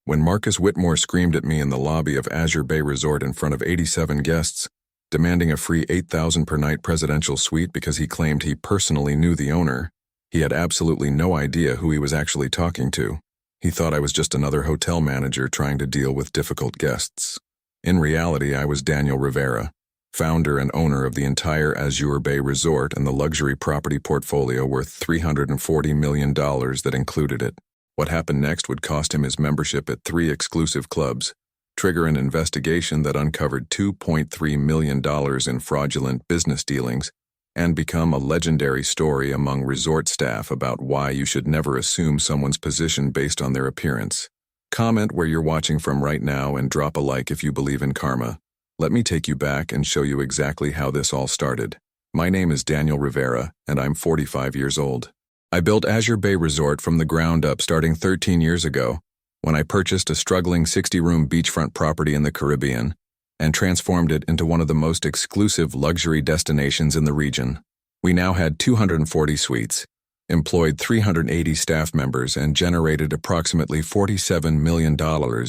when Marcus Whitmore screamed at me in the lobby of Azure Bay Resort in front of 87 guests, demanding a free $8,000 per night presidential suite because he claimed he personally knew the owner. He had absolutely no idea who he was actually talking to. He thought I was just another hotel manager trying to deal with difficult guests. In reality, I was Daniel Rivera, founder and owner of the entire Azure Bay Resort and the luxury property portfolio worth $340 million that included it. What happened next would cost him his membership at 3 exclusive clubs, trigger an investigation that uncovered $2.3 million in fraudulent business dealings, and become a legendary story among resort staff about why you should never assume someone's position based on their appearance. Comment where you're watching from right now and drop a like if you believe in karma. Let me take you back and show you exactly how this all started. My name is Daniel Rivera, and I'm 45 years old. I built Azure Bay Resort from the ground up starting 13 years ago, when I purchased a struggling 60-room beachfront property in the Caribbean and transformed it into one of the most exclusive luxury destinations in the region. We now had 240 suites, employed 380 staff members, and generated approximately $47 million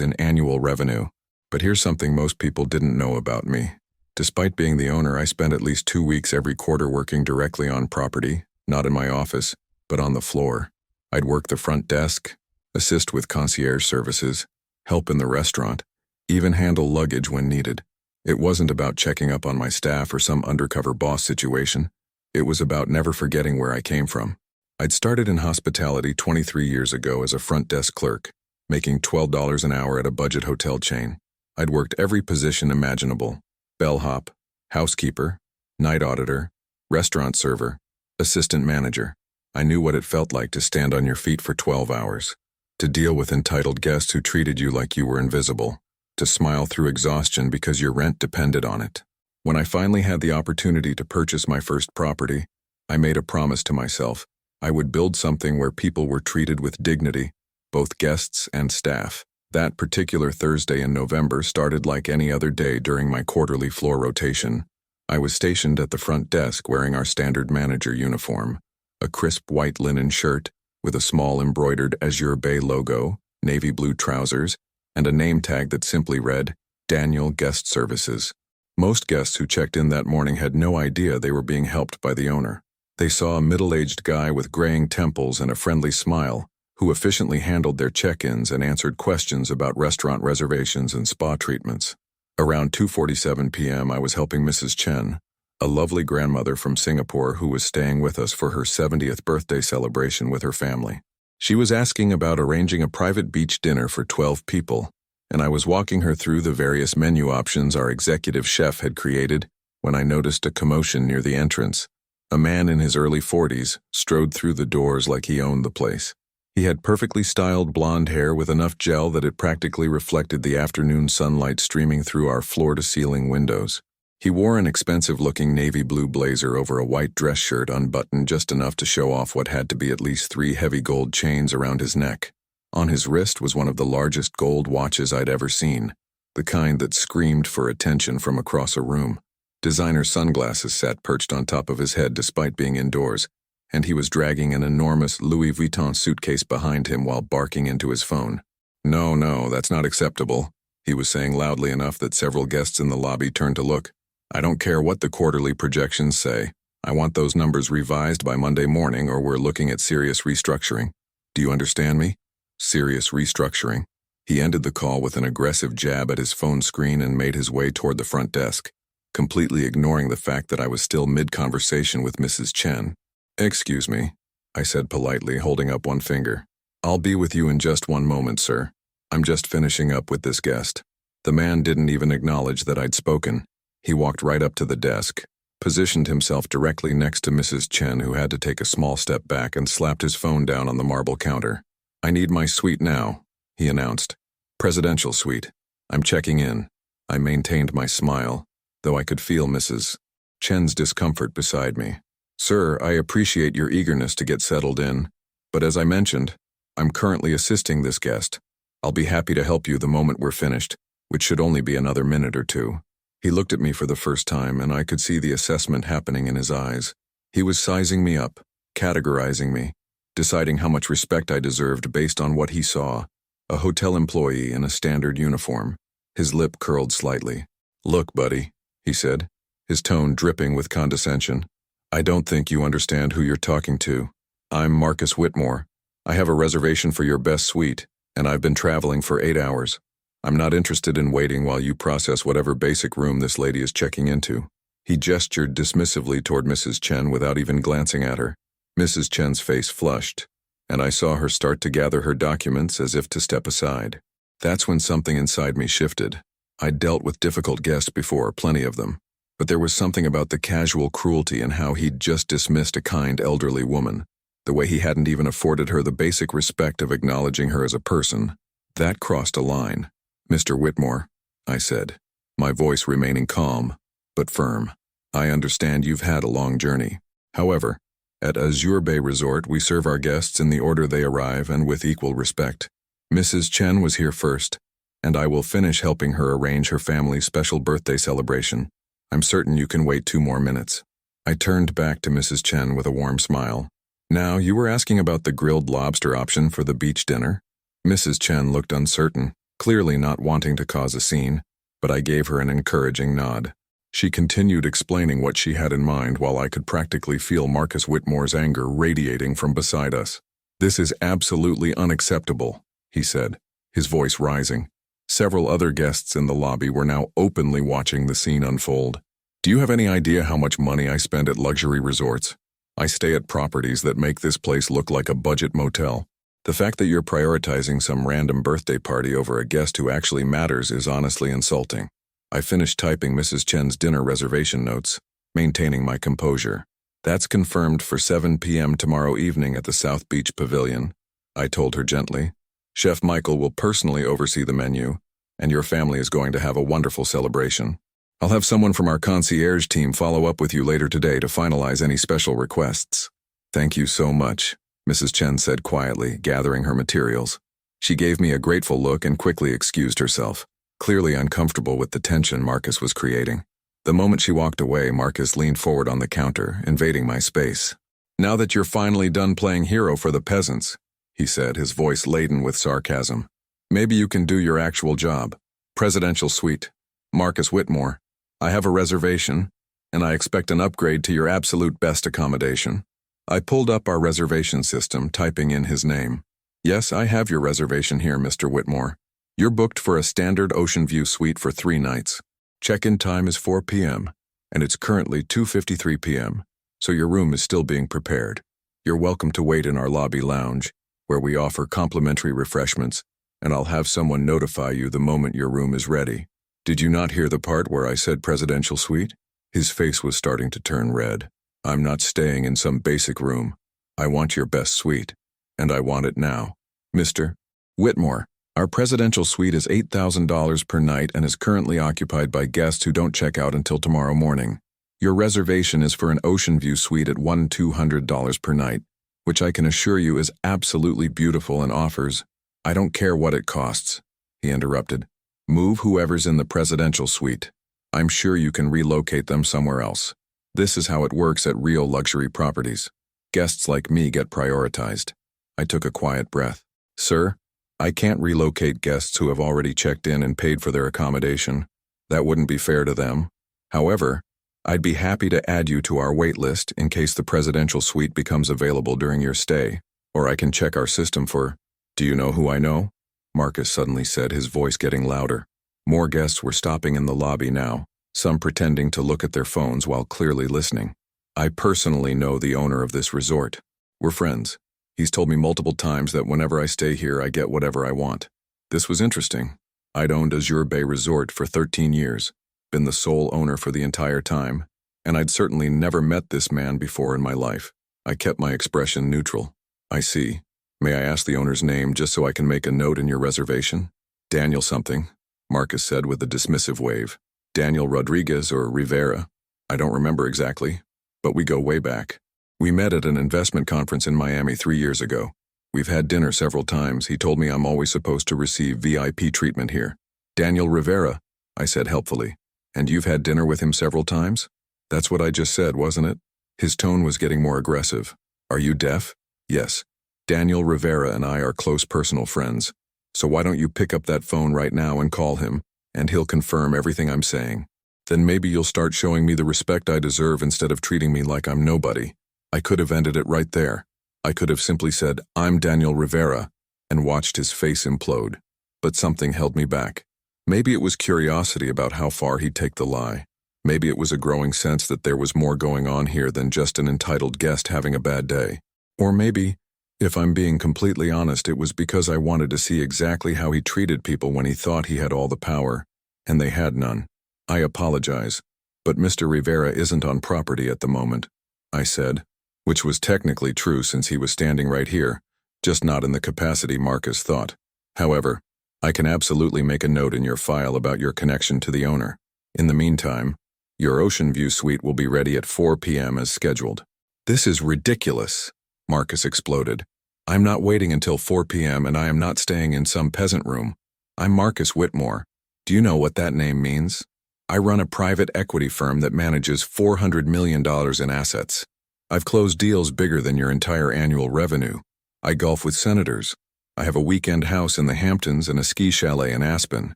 in annual revenue. But here's something most people didn't know about me. Despite being the owner, I spent at least 2 weeks every quarter working directly on property, not in my office, but on the floor. I'd work the front desk, assist with concierge services, help in the restaurant, even handle luggage when needed. It wasn't about checking up on my staff or some undercover boss situation. It was about never forgetting where I came from. I'd started in hospitality 23 years ago as a front desk clerk, making $12 an hour at a budget hotel chain. I'd worked every position imaginable: bellhop, housekeeper, night auditor, restaurant server, assistant manager. I knew what it felt like to stand on your feet for 12 hours, to deal with entitled guests who treated you like you were invisible, to smile through exhaustion because your rent depended on it. When I finally had the opportunity to purchase my first property, I made a promise to myself. I would build something where people were treated with dignity, both guests and staff. That particular Thursday in November started like any other day during my quarterly floor rotation. I was stationed at the front desk wearing our standard manager uniform, a crisp white linen shirt with a small embroidered Azure Bay logo, navy blue trousers, and a name tag that simply read, Daniel Guest Services. Most guests who checked in that morning had no idea they were being helped by the owner. They saw a middle-aged guy with graying temples and a friendly smile, who efficiently handled their check-ins and answered questions about restaurant reservations and spa treatments. Around 2:47 p.m., I was helping Mrs. Chen, a lovely grandmother from Singapore who was staying with us for her 70th birthday celebration with her family. She was asking about arranging a private beach dinner for 12 people, and I was walking her through the various menu options our executive chef had created when I noticed a commotion near the entrance. A man in his early 40s strode through the doors like he owned the place. He had perfectly styled blonde hair with enough gel that it practically reflected the afternoon sunlight streaming through our floor-to-ceiling windows. He wore an expensive-looking navy blue blazer over a white dress shirt unbuttoned just enough to show off what had to be at least 3 heavy gold chains around his neck. On his wrist was one of the largest gold watches I'd ever seen, the kind that screamed for attention from across a room. Designer sunglasses sat perched on top of his head despite being indoors, and he was dragging an enormous Louis Vuitton suitcase behind him while barking into his phone. No, that's not acceptable," he was saying loudly enough that several guests in the lobby turned to look. "I don't care what the quarterly projections say. I want those numbers revised by Monday morning or we're looking at serious restructuring. Do you understand me? Serious restructuring." He ended the call with an aggressive jab at his phone screen and made his way toward the front desk, completely ignoring the fact that I was still mid-conversation with Mrs. Chen. "Excuse me," I said politely, holding up one finger. "I'll be with you in just one moment, sir. I'm just finishing up with this guest." The man didn't even acknowledge that I'd spoken. He walked right up to the desk, positioned himself directly next to Mrs. Chen, who had to take a small step back, and slapped his phone down on the marble counter. "I need my suite now," he announced. "Presidential suite. I'm checking in." I maintained my smile, though I could feel Mrs. Chen's discomfort beside me. "Sir, I appreciate your eagerness to get settled in, but as I mentioned, I'm currently assisting this guest. I'll be happy to help you the moment we're finished, which should only be another minute or two." He looked at me for the first time, and I could see the assessment happening in his eyes. He was sizing me up, categorizing me, deciding how much respect I deserved based on what he saw. a hotel employee in a standard uniform. His lip curled slightly. "Look, buddy," he said, his tone dripping with condescension. "I don't think you understand who you're talking to. I'm Marcus Whitmore. I have a reservation for your best suite, and I've been traveling for 8 hours. I'm not interested in waiting while you process whatever basic room this lady is checking into." He gestured dismissively toward Mrs. Chen without even glancing at her. Mrs. Chen's face flushed, and I saw her start to gather her documents as if to step aside. That's when something inside me shifted. I'd dealt with difficult guests before, plenty of them, but there was something about the casual cruelty and how he'd just dismissed a kind elderly woman, the way he hadn't even afforded her the basic respect of acknowledging her as a person. That crossed a line. "Mr. Whitmore," I said, my voice remaining calm, but firm. "I understand you've had a long journey. However, at Azure Bay Resort, we serve our guests in the order they arrive and with equal respect. Mrs. Chen was here first, and I will finish helping her arrange her family's special birthday celebration. I'm certain you can wait 2 more minutes." I turned back to Mrs. Chen with a warm smile. "Now, you were asking about the grilled lobster option for the beach dinner?" Mrs. Chen looked uncertain, clearly not wanting to cause a scene, but I gave her an encouraging nod. She continued explaining what she had in mind while I could practically feel Marcus Whitmore's anger radiating from beside us. "This is absolutely unacceptable," he said, his voice rising. Several other guests in the lobby were now openly watching the scene unfold. "Do you have any idea how much money I spend at luxury resorts? I stay at properties that make this place look like a budget motel. The fact that you're prioritizing some random birthday party over a guest who actually matters is honestly insulting." I finished typing Mrs. Chen's dinner reservation notes, maintaining my composure. "That's confirmed for 7 p.m. tomorrow evening at the South Beach Pavilion," I told her gently. "Chef Michael will personally oversee the menu, and your family is going to have a wonderful celebration. I'll have someone from our concierge team follow up with you later today to finalize any special requests." "Thank you so much," Mrs. Chen said quietly, gathering her materials. She gave me a grateful look and quickly excused herself, clearly uncomfortable with the tension Marcus was creating. The moment she walked away, Marcus leaned forward on the counter, invading my space. "Now that you're finally done playing hero for the peasants," he said, his voice laden with sarcasm, "maybe you can do your actual job. Presidential suite. Marcus Whitmore. I have a reservation, and I expect an upgrade to your absolute best accommodation." I pulled up our reservation system, typing in his name. "Yes, I have your reservation here, Mr. Whitmore. You're booked for a standard ocean view suite for 3 nights. Check-in time is 4 p.m., and it's currently 2:53 p.m., so your room is still being prepared. You're welcome to wait in our lobby lounge, where we offer complimentary refreshments, and I'll have someone notify you the moment your room is ready." "Did you not hear the part where I said presidential suite?" His face was starting to turn red. "I'm not staying in some basic room. I want your best suite, and I want it now. Mr. Whitmore, our presidential suite is $8,000 per night and is currently occupied by guests who don't check out until tomorrow morning. Your reservation is for an ocean view suite at $1,200 per night, which I can assure you is absolutely beautiful and offers—" "I don't care what it costs," he interrupted. "Move whoever's in the presidential suite. I'm sure you can relocate them somewhere else. This is how it works at real luxury properties. Guests like me get prioritized." I took a quiet breath. "Sir, I can't relocate guests who have already checked in and paid for their accommodation. That wouldn't be fair to them. However, I'd be happy to add you to our wait list in case the presidential suite becomes available during your stay, or I can check our system for—" "Do you know who I know?" Marcus suddenly said, his voice getting louder. More guests were stopping in the lobby now, some pretending to look at their phones while clearly listening. "I personally know the owner of this resort. We're friends. He's told me multiple times that whenever I stay here, I get whatever I want. This was interesting. I'd owned Azure Bay Resort for 13 years, been the sole owner for the entire time, and I'd certainly never met this man before in my life. I kept my expression neutral. "I see. May I ask the owner's name just so I can make a note in your reservation?" "Daniel something," Marcus said with a dismissive wave. "Daniel Rodriguez or Rivera. I don't remember exactly, but we go way back. We met at an investment conference in Miami 3 years ago. We've had dinner several times. He told me I'm always supposed to receive VIP treatment here." "Daniel Rivera," I said helpfully. "And you've had dinner with him several times?" "That's what I just said, wasn't it?" His tone was getting more aggressive. "Are you deaf?" "Yes. Daniel Rivera and I are close personal friends. So why don't you pick up that phone right now and call him, and he'll confirm everything I'm saying. Then maybe you'll start showing me the respect I deserve instead of treating me like I'm nobody. I could have ended it right there. I could have simply said, I'm Daniel Rivera, and watched his face implode. But something held me back. Maybe it was curiosity about how far he'd take the lie. Maybe it was a growing sense that there was more going on here than just an entitled guest having a bad day. Or maybe, if I'm being completely honest, it was because I wanted to see exactly how he treated people when he thought he had all the power, and they had none. I apologize, but Mr. Rivera isn't on property at the moment, I said, which was technically true since he was standing right here, just not in the capacity Marcus thought. However, I can absolutely make a note in your file about your connection to the owner. In the meantime, your Ocean View suite will be ready at 4 p.m. as scheduled. This is ridiculous, Marcus exploded. I'm not waiting until 4 p.m. and I am not staying in some peasant room. I'm Marcus Whitmore. Do you know what that name means? I run a private equity firm that manages $400 million in assets. I've closed deals bigger than your entire annual revenue. I golf with senators. I have a weekend house in the Hamptons and a ski chalet in Aspen.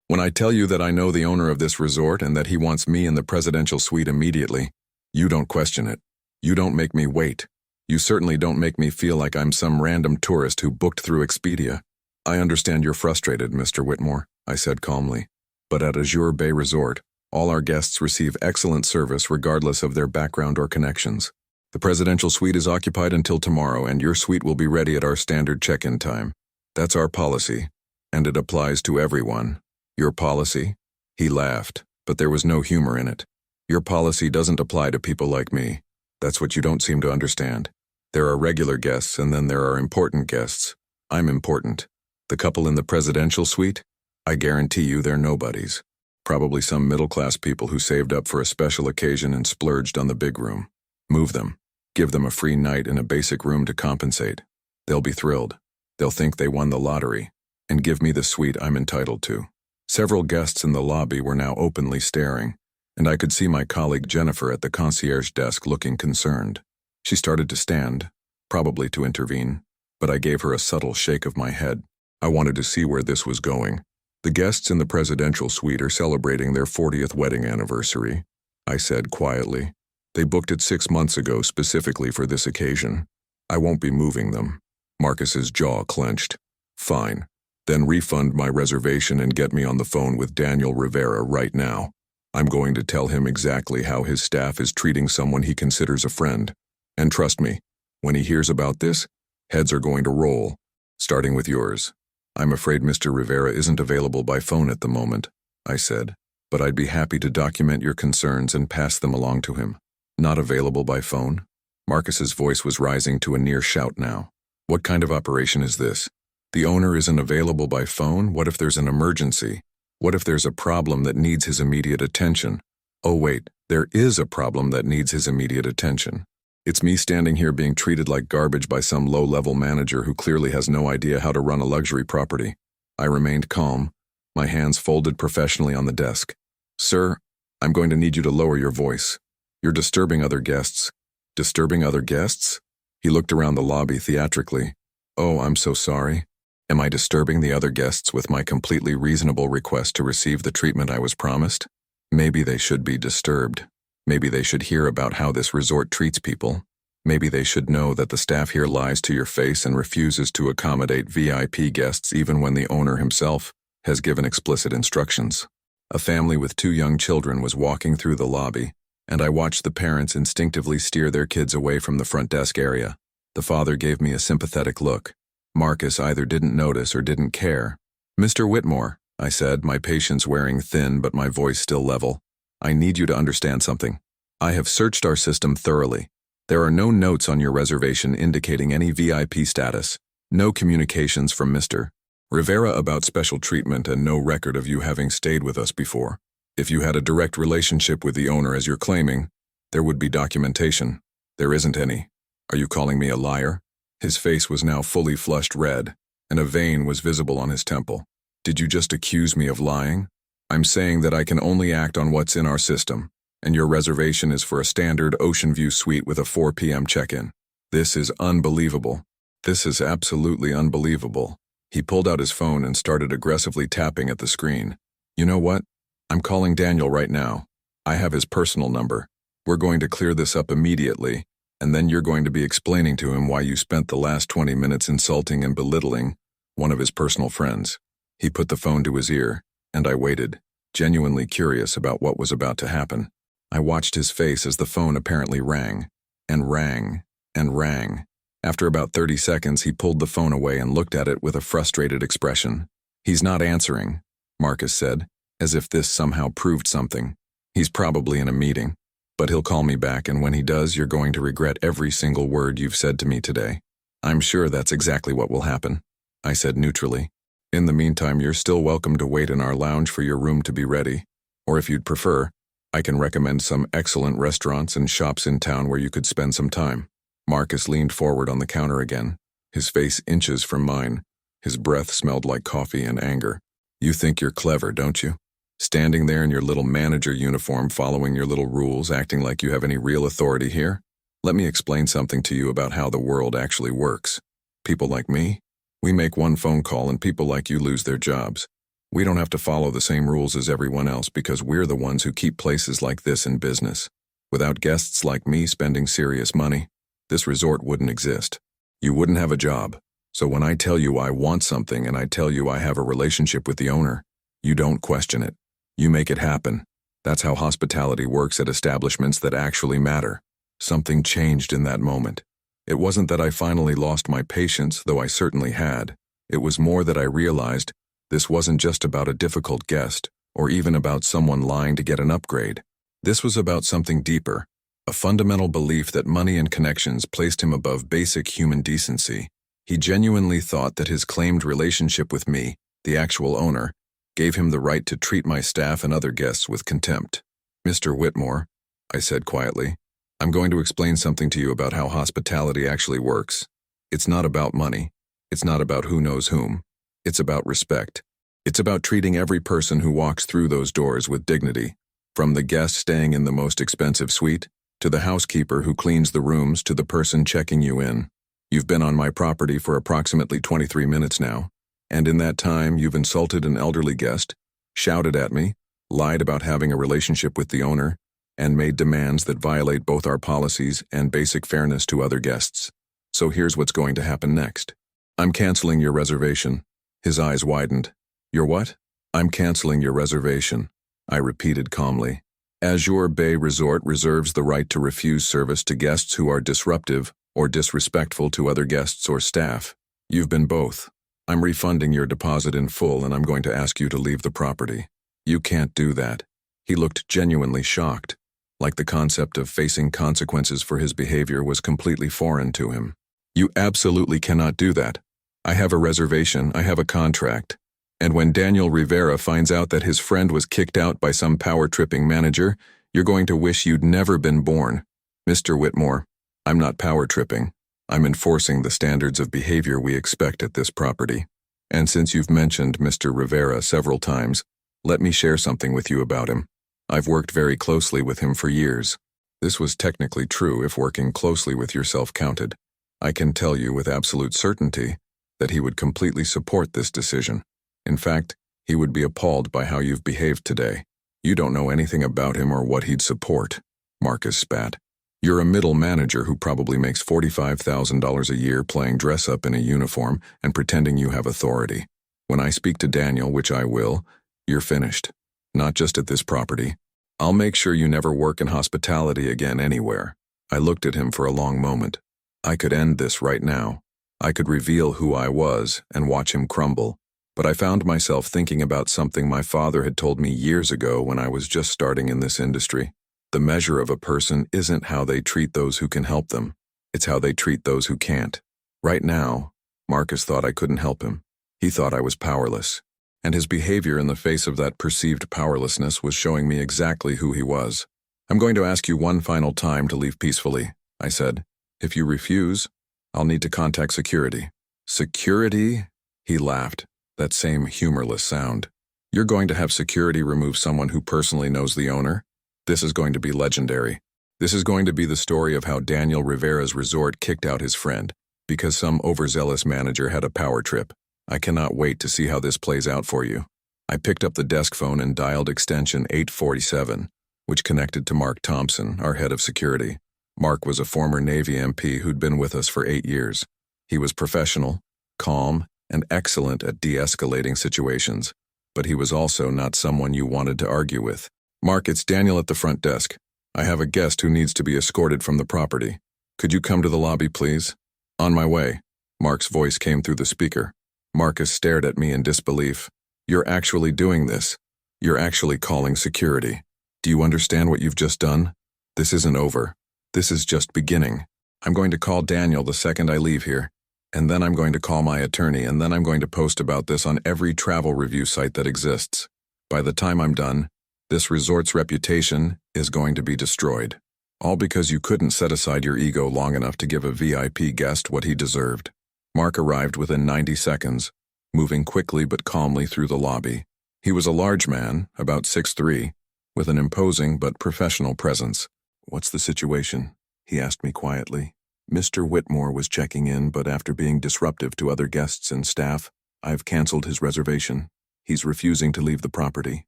When I tell you that I know the owner of this resort and that he wants me in the presidential suite immediately, you don't question it. You don't make me wait. You certainly don't make me feel like I'm some random tourist who booked through Expedia. I understand you're frustrated, Mr. Whitmore, I said calmly. But at Azure Bay Resort, all our guests receive excellent service regardless of their background or connections. The presidential suite is occupied until tomorrow, and your suite will be ready at our standard check-in time. That's our policy, and it applies to everyone. Your policy? He laughed, but there was no humor in it. Your policy doesn't apply to people like me. That's what you don't seem to understand. There are regular guests, and then there are important guests. I'm important. The couple in the presidential suite? I guarantee you they're nobodies. Probably some middle-class people who saved up for a special occasion and splurged on the big room. Move them. Give them a free night in a basic room to compensate. They'll be thrilled. They'll think they won the lottery, and give me the suite I'm entitled to. Several guests in the lobby were now openly staring, and I could see my colleague Jennifer at the concierge desk looking concerned. She started to stand, probably to intervene, but I gave her a subtle shake of my head. I wanted to see where this was going. The guests in the presidential suite are celebrating their 40th wedding anniversary, I said quietly. They booked it 6 months ago specifically for this occasion. I won't be moving them. Marcus's jaw clenched. Fine. Then refund my reservation and get me on the phone with Daniel Rivera right now. I'm going to tell him exactly how his staff is treating someone he considers a friend. And trust me, when he hears about this, heads are going to roll, starting with yours. I'm afraid Mr. Rivera isn't available by phone at the moment, I said, but I'd be happy to document your concerns and pass them along to him. Not available by phone? Marcus's voice was rising to a near shout now. What kind of operation is this? The owner isn't available by phone? What if there's an emergency? What if there's a problem that needs his immediate attention? Oh wait, there is a problem that needs his immediate attention. It's me standing here being treated like garbage by some low-level manager who clearly has no idea how to run a luxury property. I remained calm, my hands folded professionally on the desk. Sir, I'm going to need you to lower your voice. You're disturbing other guests. Disturbing other guests? He looked around the lobby theatrically. Oh, I'm so sorry. Am I disturbing the other guests with my completely reasonable request to receive the treatment I was promised? Maybe they should be disturbed. Maybe they should hear about how this resort treats people. Maybe they should know that the staff here lies to your face and refuses to accommodate VIP guests even when the owner himself has given explicit instructions. A family with 2 young children was walking through the lobby, and I watched the parents instinctively steer their kids away from the front desk area. The father gave me a sympathetic look. Marcus either didn't notice or didn't care. Mr. Whitmore, I said, my patience wearing thin but my voice still level. I need you to understand something. I have searched our system thoroughly. There are no notes on your reservation indicating any VIP status, no communications from Mr. Rivera about special treatment, and no record of you having stayed with us before. If you had a direct relationship with the owner as you're claiming, there would be documentation. There isn't any. Are you calling me a liar? His face was now fully flushed red, and a vein was visible on his temple. Did you just accuse me of lying? I'm saying that I can only act on what's in our system, and your reservation is for a standard Ocean View suite with a 4 p.m. check-in. This is unbelievable. This is absolutely unbelievable. He pulled out his phone and started aggressively tapping at the screen. You know what? I'm calling Daniel right now. I have his personal number. We're going to clear this up immediately, and then you're going to be explaining to him why you spent the last 20 minutes insulting and belittling one of his personal friends. He put the phone to his ear, and I waited, genuinely curious about what was about to happen. I watched his face as the phone apparently rang, and rang, and rang. After about 30 seconds, he pulled the phone away and looked at it with a frustrated expression. He's not answering, Marcus said, as if this somehow proved something. He's probably in a meeting, but he'll call me back, and when he does, you're going to regret every single word you've said to me today. I'm sure that's exactly what will happen, I said neutrally. In the meantime, you're still welcome to wait in our lounge for your room to be ready, or if you'd prefer, I can recommend some excellent restaurants and shops in town where you could spend some time. Marcus leaned forward on the counter again, his face inches from mine. His breath smelled like coffee and anger. You think you're clever, don't you? Standing there in your little manager uniform, following your little rules, acting like you have any real authority here? Let me explain something to you about how the world actually works. People like me, we make one phone call and people like you lose their jobs. We don't have to follow the same rules as everyone else because we're the ones who keep places like this in business. Without guests like me spending serious money, this resort wouldn't exist. You wouldn't have a job. So when I tell you I want something and I tell you I have a relationship with the owner, you don't question it. You make it happen. That's how hospitality works at establishments that actually matter. Something changed in that moment. It wasn't that I finally lost my patience, though I certainly had. It was more that I realized this wasn't just about a difficult guest, or even about someone lying to get an upgrade. This was about something deeper, a fundamental belief that money and connections placed him above basic human decency. He genuinely thought that his claimed relationship with me, the actual owner, gave him the right to treat my staff and other guests with contempt. Mr. Whitmore, I said quietly, I'm going to explain something to you about how hospitality actually works. It's not about money. It's not about who knows whom. It's about respect. It's about treating every person who walks through those doors with dignity, from the guest staying in the most expensive suite, to the housekeeper who cleans the rooms, to the person checking you in. You've been on my property for approximately 23 minutes now, and in that time you've insulted an elderly guest, shouted at me, lied about having a relationship with the owner, and made demands that violate both our policies and basic fairness to other guests. So here's what's going to happen next. I'm canceling your reservation. His eyes widened. Your what? I'm canceling your reservation, I repeated calmly. Azure Bay Resort reserves the right to refuse service to guests who are disruptive or disrespectful to other guests or staff. You've been both. I'm refunding your deposit in full and I'm going to ask you to leave the property. You can't do that. He looked genuinely shocked, like the concept of facing consequences for his behavior was completely foreign to him. You absolutely cannot do that. I have a reservation, I have a contract. And when Daniel Rivera finds out that his friend was kicked out by some power-tripping manager, you're going to wish you'd never been born. Mr. Whitmore, I'm not power-tripping. I'm enforcing the standards of behavior we expect at this property. And since you've mentioned Mr. Rivera several times, let me share something with you about him. I've worked very closely with him for years. This was technically true if working closely with yourself counted. I can tell you with absolute certainty that he would completely support this decision. In fact, he would be appalled by how you've behaved today. You don't know anything about him or what he'd support. Marcus spat. You're a middle manager who probably makes $45,000 a year playing dress-up in a uniform and pretending you have authority. When I speak to Daniel, which I will, you're finished. Not just at this property. I'll make sure you never work in hospitality again anywhere. I looked at him for a long moment. I could end this right now. I could reveal who I was and watch him crumble. But I found myself thinking about something my father had told me years ago when I was just starting in this industry. The measure of a person isn't how they treat those who can help them. It's how they treat those who can't. Right now, Marcus thought I couldn't help him. He thought I was powerless. And his behavior in the face of that perceived powerlessness was showing me exactly who he was. I'm going to ask you one final time to leave peacefully, I said. If you refuse, I'll need to contact security. Security? He laughed, that same humorless sound. You're going to have security remove someone who personally knows the owner? This is going to be legendary. This is going to be the story of how Daniel Rivera's resort kicked out his friend because some overzealous manager had a power trip. I cannot wait to see how this plays out for you. I picked up the desk phone and dialed extension 847, which connected to Mark Thompson, our head of security. Mark was a former Navy MP who'd been with us for 8 years. He was professional, calm, and excellent at de-escalating situations, but he was also not someone you wanted to argue with. Mark, it's Daniel at the front desk. I have a guest who needs to be escorted from the property. Could you come to the lobby, please? On my way. Mark's voice came through the speaker. Marcus stared at me in disbelief. You're actually doing this. You're actually calling security. Do you understand what you've just done? This isn't over. This is just beginning. I'm going to call Daniel the second I leave here. And then I'm going to call my attorney, and then I'm going to post about this on every travel review site that exists. By the time I'm done, this resort's reputation is going to be destroyed. All because you couldn't set aside your ego long enough to give a VIP guest what he deserved. Mark arrived within 90 seconds, moving quickly but calmly through the lobby. He was a large man, about 6'3", with an imposing but professional presence. What's the situation? He asked me quietly. Mr. Whitmore was checking in, but after being disruptive to other guests and staff, I've canceled his reservation. He's refusing to leave the property.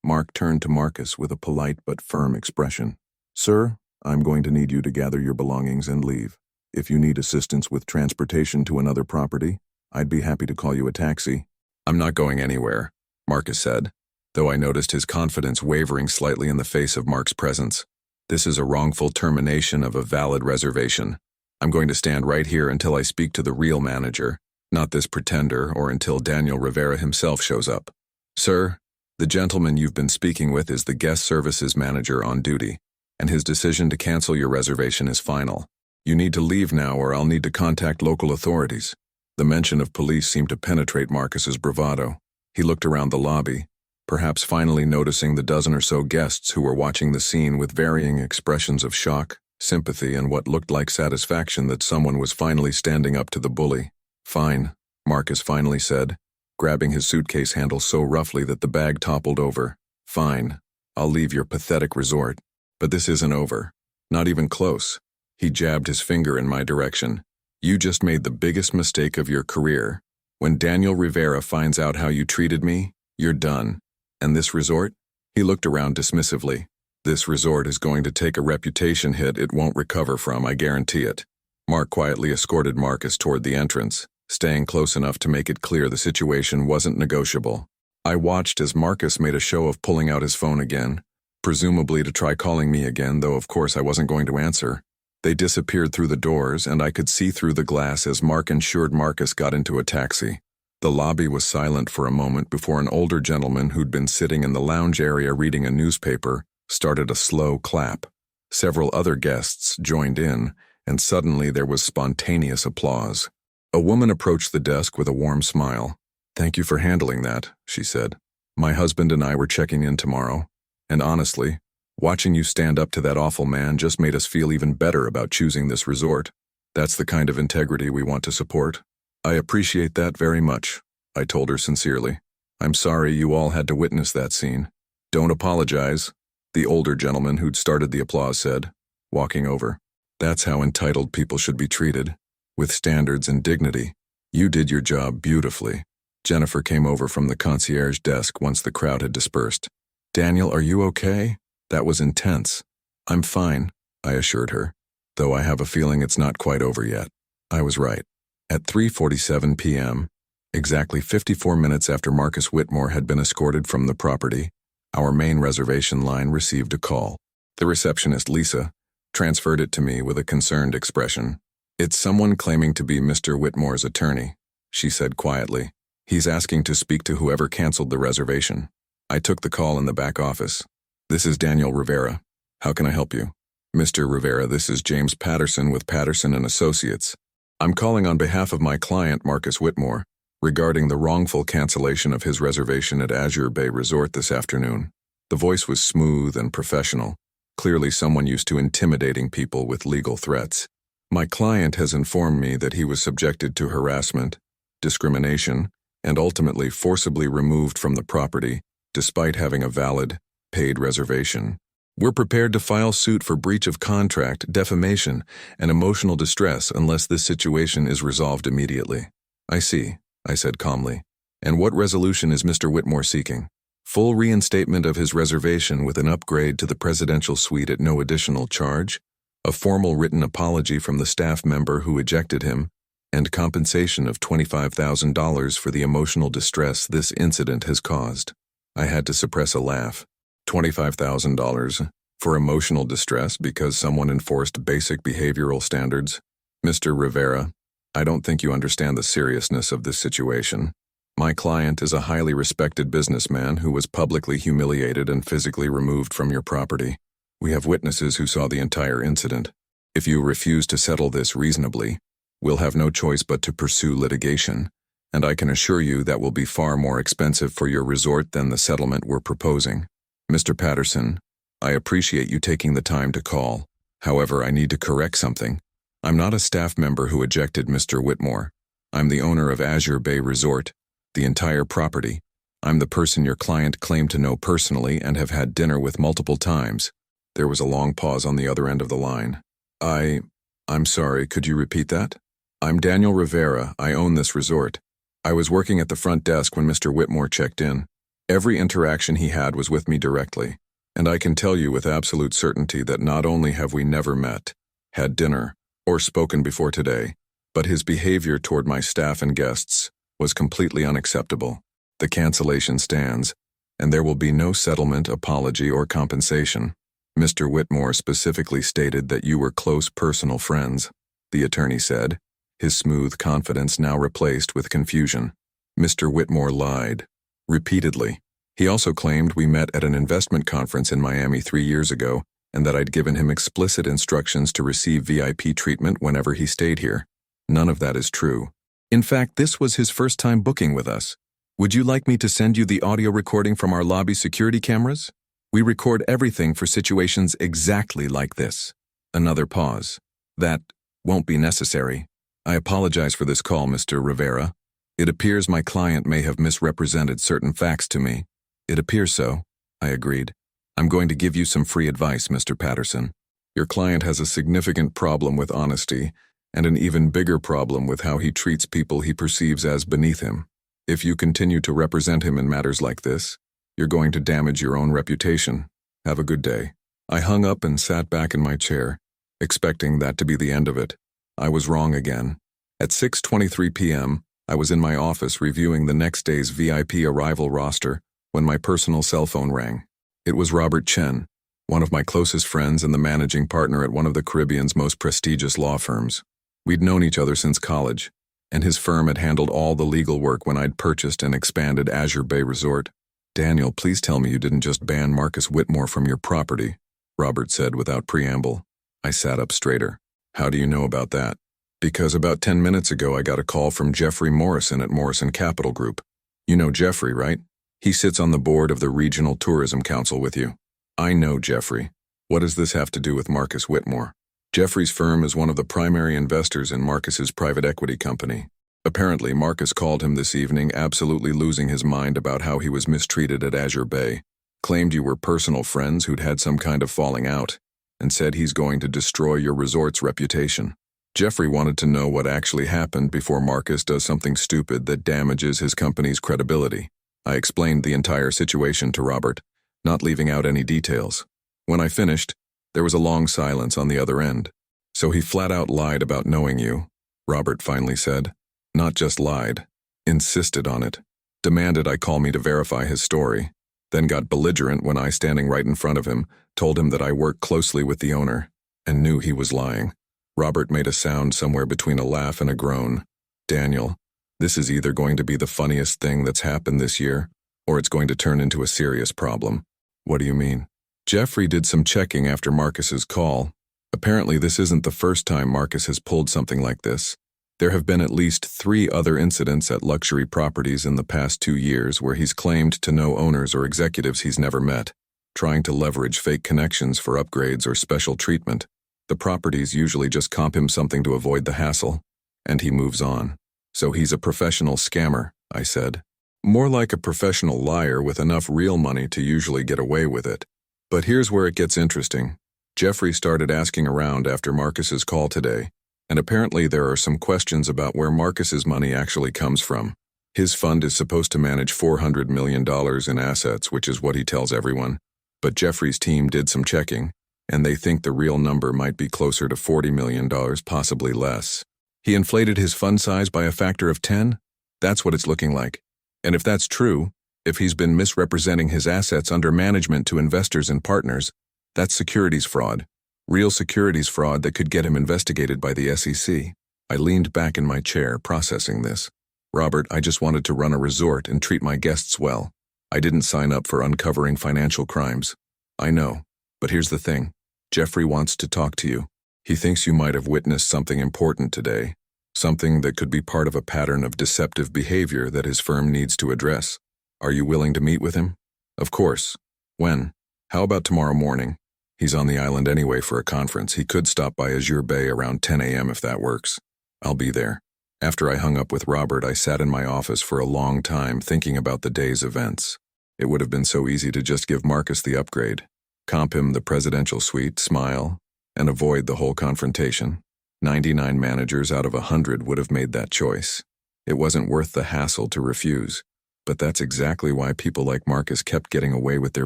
Mark turned to Marcus with a polite but firm expression. Sir, I'm going to need you to gather your belongings and leave. If you need assistance with transportation to another property, I'd be happy to call you a taxi. I'm not going anywhere, Marcus said, though I noticed his confidence wavering slightly in the face of Mark's presence. This is a wrongful termination of a valid reservation. I'm going to stand right here until I speak to the real manager, not this pretender, or until Daniel Rivera himself shows up. Sir, the gentleman you've been speaking with is the guest services manager on duty, and his decision to cancel your reservation is final. You need to leave now or I'll need to contact local authorities. The mention of police seemed to penetrate Marcus's bravado. He looked around the lobby, perhaps finally noticing the dozen or so guests who were watching the scene with varying expressions of shock, sympathy, and what looked like satisfaction that someone was finally standing up to the bully. Fine, Marcus finally said, grabbing his suitcase handle so roughly that the bag toppled over. Fine, I'll leave your pathetic resort. But this isn't over. Not even close. He jabbed his finger in my direction. You just made the biggest mistake of your career. When Daniel Rivera finds out how you treated me, you're done. And this resort? He looked around dismissively. This resort is going to take a reputation hit it won't recover from, I guarantee it. Mark quietly escorted Marcus toward the entrance, staying close enough to make it clear the situation wasn't negotiable. I watched as Marcus made a show of pulling out his phone again, presumably to try calling me again, though of course I wasn't going to answer. They disappeared through the doors, and I could see through the glass as Mark ensured Marcus got into a taxi. The lobby was silent for a moment before an older gentleman who'd been sitting in the lounge area reading a newspaper started a slow clap. Several other guests joined in, and suddenly there was spontaneous applause. A woman approached the desk with a warm smile. Thank you for handling that, she said. My husband and I were checking in tomorrow, and honestly, watching you stand up to that awful man just made us feel even better about choosing this resort. That's the kind of integrity we want to support. I appreciate that very much, I told her sincerely. I'm sorry you all had to witness that scene. Don't apologize, the older gentleman who'd started the applause said, walking over. That's how entitled people should be treated, with standards and dignity. You did your job beautifully. Jennifer came over from the concierge desk once the crowd had dispersed. Daniel, are you okay? That was intense. I'm fine, I assured her, though I have a feeling it's not quite over yet. I was right. At 3:47 p.m., exactly 54 minutes after Marcus Whitmore had been escorted from the property, our main reservation line received a call. The receptionist, Lisa, transferred it to me with a concerned expression. It's someone claiming to be Mr. Whitmore's attorney, she said quietly. He's asking to speak to whoever canceled the reservation. I took the call in the back office. This is Daniel Rivera. How can I help you? Mr. Rivera, this is James Patterson with Patterson & Associates. I'm calling on behalf of my client, Marcus Whitmore, regarding the wrongful cancellation of his reservation at Azure Bay Resort this afternoon. The voice was smooth and professional, clearly someone used to intimidating people with legal threats. My client has informed me that he was subjected to harassment, discrimination, and ultimately forcibly removed from the property, despite having a valid, paid reservation. We're prepared to file suit for breach of contract, defamation, and emotional distress unless this situation is resolved immediately. I see, I said calmly. And what resolution is Mr. Whitmore seeking? Full reinstatement of his reservation with an upgrade to the presidential suite at no additional charge, a formal written apology from the staff member who ejected him, and compensation of $25,000 for the emotional distress this incident has caused. I had to suppress a laugh. $25,000 for emotional distress because someone enforced basic behavioral standards? Mr. Rivera, I don't think you understand the seriousness of this situation. My client is a highly respected businessman who was publicly humiliated and physically removed from your property. We have witnesses who saw the entire incident. If you refuse to settle this reasonably, we'll have no choice but to pursue litigation, and I can assure you that will be far more expensive for your resort than the settlement we're proposing. Mr. Patterson, I appreciate you taking the time to call. However, I need to correct something. I'm not a staff member who ejected Mr. Whitmore. I'm the owner of Azure Bay Resort, the entire property. I'm the person your client claimed to know personally and have had dinner with multiple times. There was a long pause on the other end of the line. I'm sorry, could you repeat that? I'm Daniel Rivera. I own this resort. I was working at the front desk when Mr. Whitmore checked in. Every interaction he had was with me directly, and I can tell you with absolute certainty that not only have we never met, had dinner, or spoken before today, but his behavior toward my staff and guests was completely unacceptable. The cancellation stands, and there will be no settlement, apology, or compensation. Mr. Whitmore specifically stated that you were close personal friends, the attorney said, his smooth confidence now replaced with confusion. Mr. Whitmore lied. Repeatedly. He also claimed we met at an investment conference in Miami 3 years ago and that I'd given him explicit instructions to receive VIP treatment whenever he stayed here. None of that is true. In fact, this was his first time booking with us. Would you like me to send you the audio recording from our lobby security cameras? We record everything for situations exactly like this. Another pause. That won't be necessary. I apologize for this call, Mr. Rivera. It appears my client may have misrepresented certain facts to me. It appears so, I agreed. I'm going to give you some free advice, Mr. Patterson. Your client has a significant problem with honesty and an even bigger problem with how he treats people he perceives as beneath him. If you continue to represent him in matters like this, you're going to damage your own reputation. Have a good day. I hung up and sat back in my chair, expecting that to be the end of it. I was wrong again. At 6:23 p.m., I was in my office reviewing the next day's VIP arrival roster when my personal cell phone rang. It was Robert Chen, one of my closest friends and the managing partner at one of the Caribbean's most prestigious law firms. We'd known each other since college, and his firm had handled all the legal work when I'd purchased and expanded Azure Bay Resort. Daniel, please tell me you didn't just ban Marcus Whitmore from your property, Robert said without preamble. I sat up straighter. How do you know about that? Because about 10 minutes ago I got a call from Jeffrey Morrison at Morrison Capital Group. You know Jeffrey, right? He sits on the board of the Regional Tourism Council with you. I know Jeffrey. What does this have to do with Marcus Whitmore? Jeffrey's firm is one of the primary investors in Marcus's private equity company. Apparently, Marcus called him this evening, absolutely losing his mind about how he was mistreated at Azure Bay, claimed you were personal friends who'd had some kind of falling out, and said he's going to destroy your resort's reputation. Jeffrey wanted to know what actually happened before Marcus does something stupid that damages his company's credibility. I explained the entire situation to Robert, not leaving out any details. When I finished, there was a long silence on the other end. So he flat out lied about knowing you, Robert finally said. Not just lied, insisted on it, demanded I call me to verify his story, then got belligerent when I, standing right in front of him, told him that I worked closely with the owner, and knew he was lying. Robert made a sound somewhere between a laugh and a groan. Daniel, this is either going to be the funniest thing that's happened this year, or it's going to turn into a serious problem. What do you mean? Jeffrey did some checking after Marcus's call. Apparently this isn't the first time Marcus has pulled something like this. There have been at least 3 other incidents at luxury properties in the past 2 years where he's claimed to know owners or executives he's never met, trying to leverage fake connections for upgrades or special treatment. The properties usually just comp him something to avoid the hassle, and he moves on. So he's a professional scammer, I said. More like a professional liar with enough real money to usually get away with it. But here's where it gets interesting. Jeffrey started asking around after Marcus's call today, and apparently there are some questions about where Marcus's money actually comes from. His fund is supposed to manage $400 million in assets, which is what he tells everyone. But Jeffrey's team did some checking, and they think the real number might be closer to $40 million, possibly less. He inflated his fund size by a factor of 10? That's what it's looking like. And if that's true, if he's been misrepresenting his assets under management to investors and partners, that's securities fraud. Real securities fraud that could get him investigated by the SEC. I leaned back in my chair, processing this. Robert, I just wanted to run a resort and treat my guests well. I didn't sign up for uncovering financial crimes. I know, but here's the thing. Jeffrey wants to talk to you. He thinks you might have witnessed something important today, something that could be part of a pattern of deceptive behavior that his firm needs to address. Are you willing to meet with him? Of course. When? How about tomorrow morning? He's on the island anyway for a conference. He could stop by Azure Bay around 10 a.m. if that works. I'll be there. After I hung up with Robert, I sat in my office for a long time thinking about the day's events. It would have been so easy to just give Marcus the upgrade, comp him the presidential suite, smile, and avoid the whole confrontation. 99 managers out of 100 would have made that choice. It wasn't worth the hassle to refuse. But that's exactly why people like Marcus kept getting away with their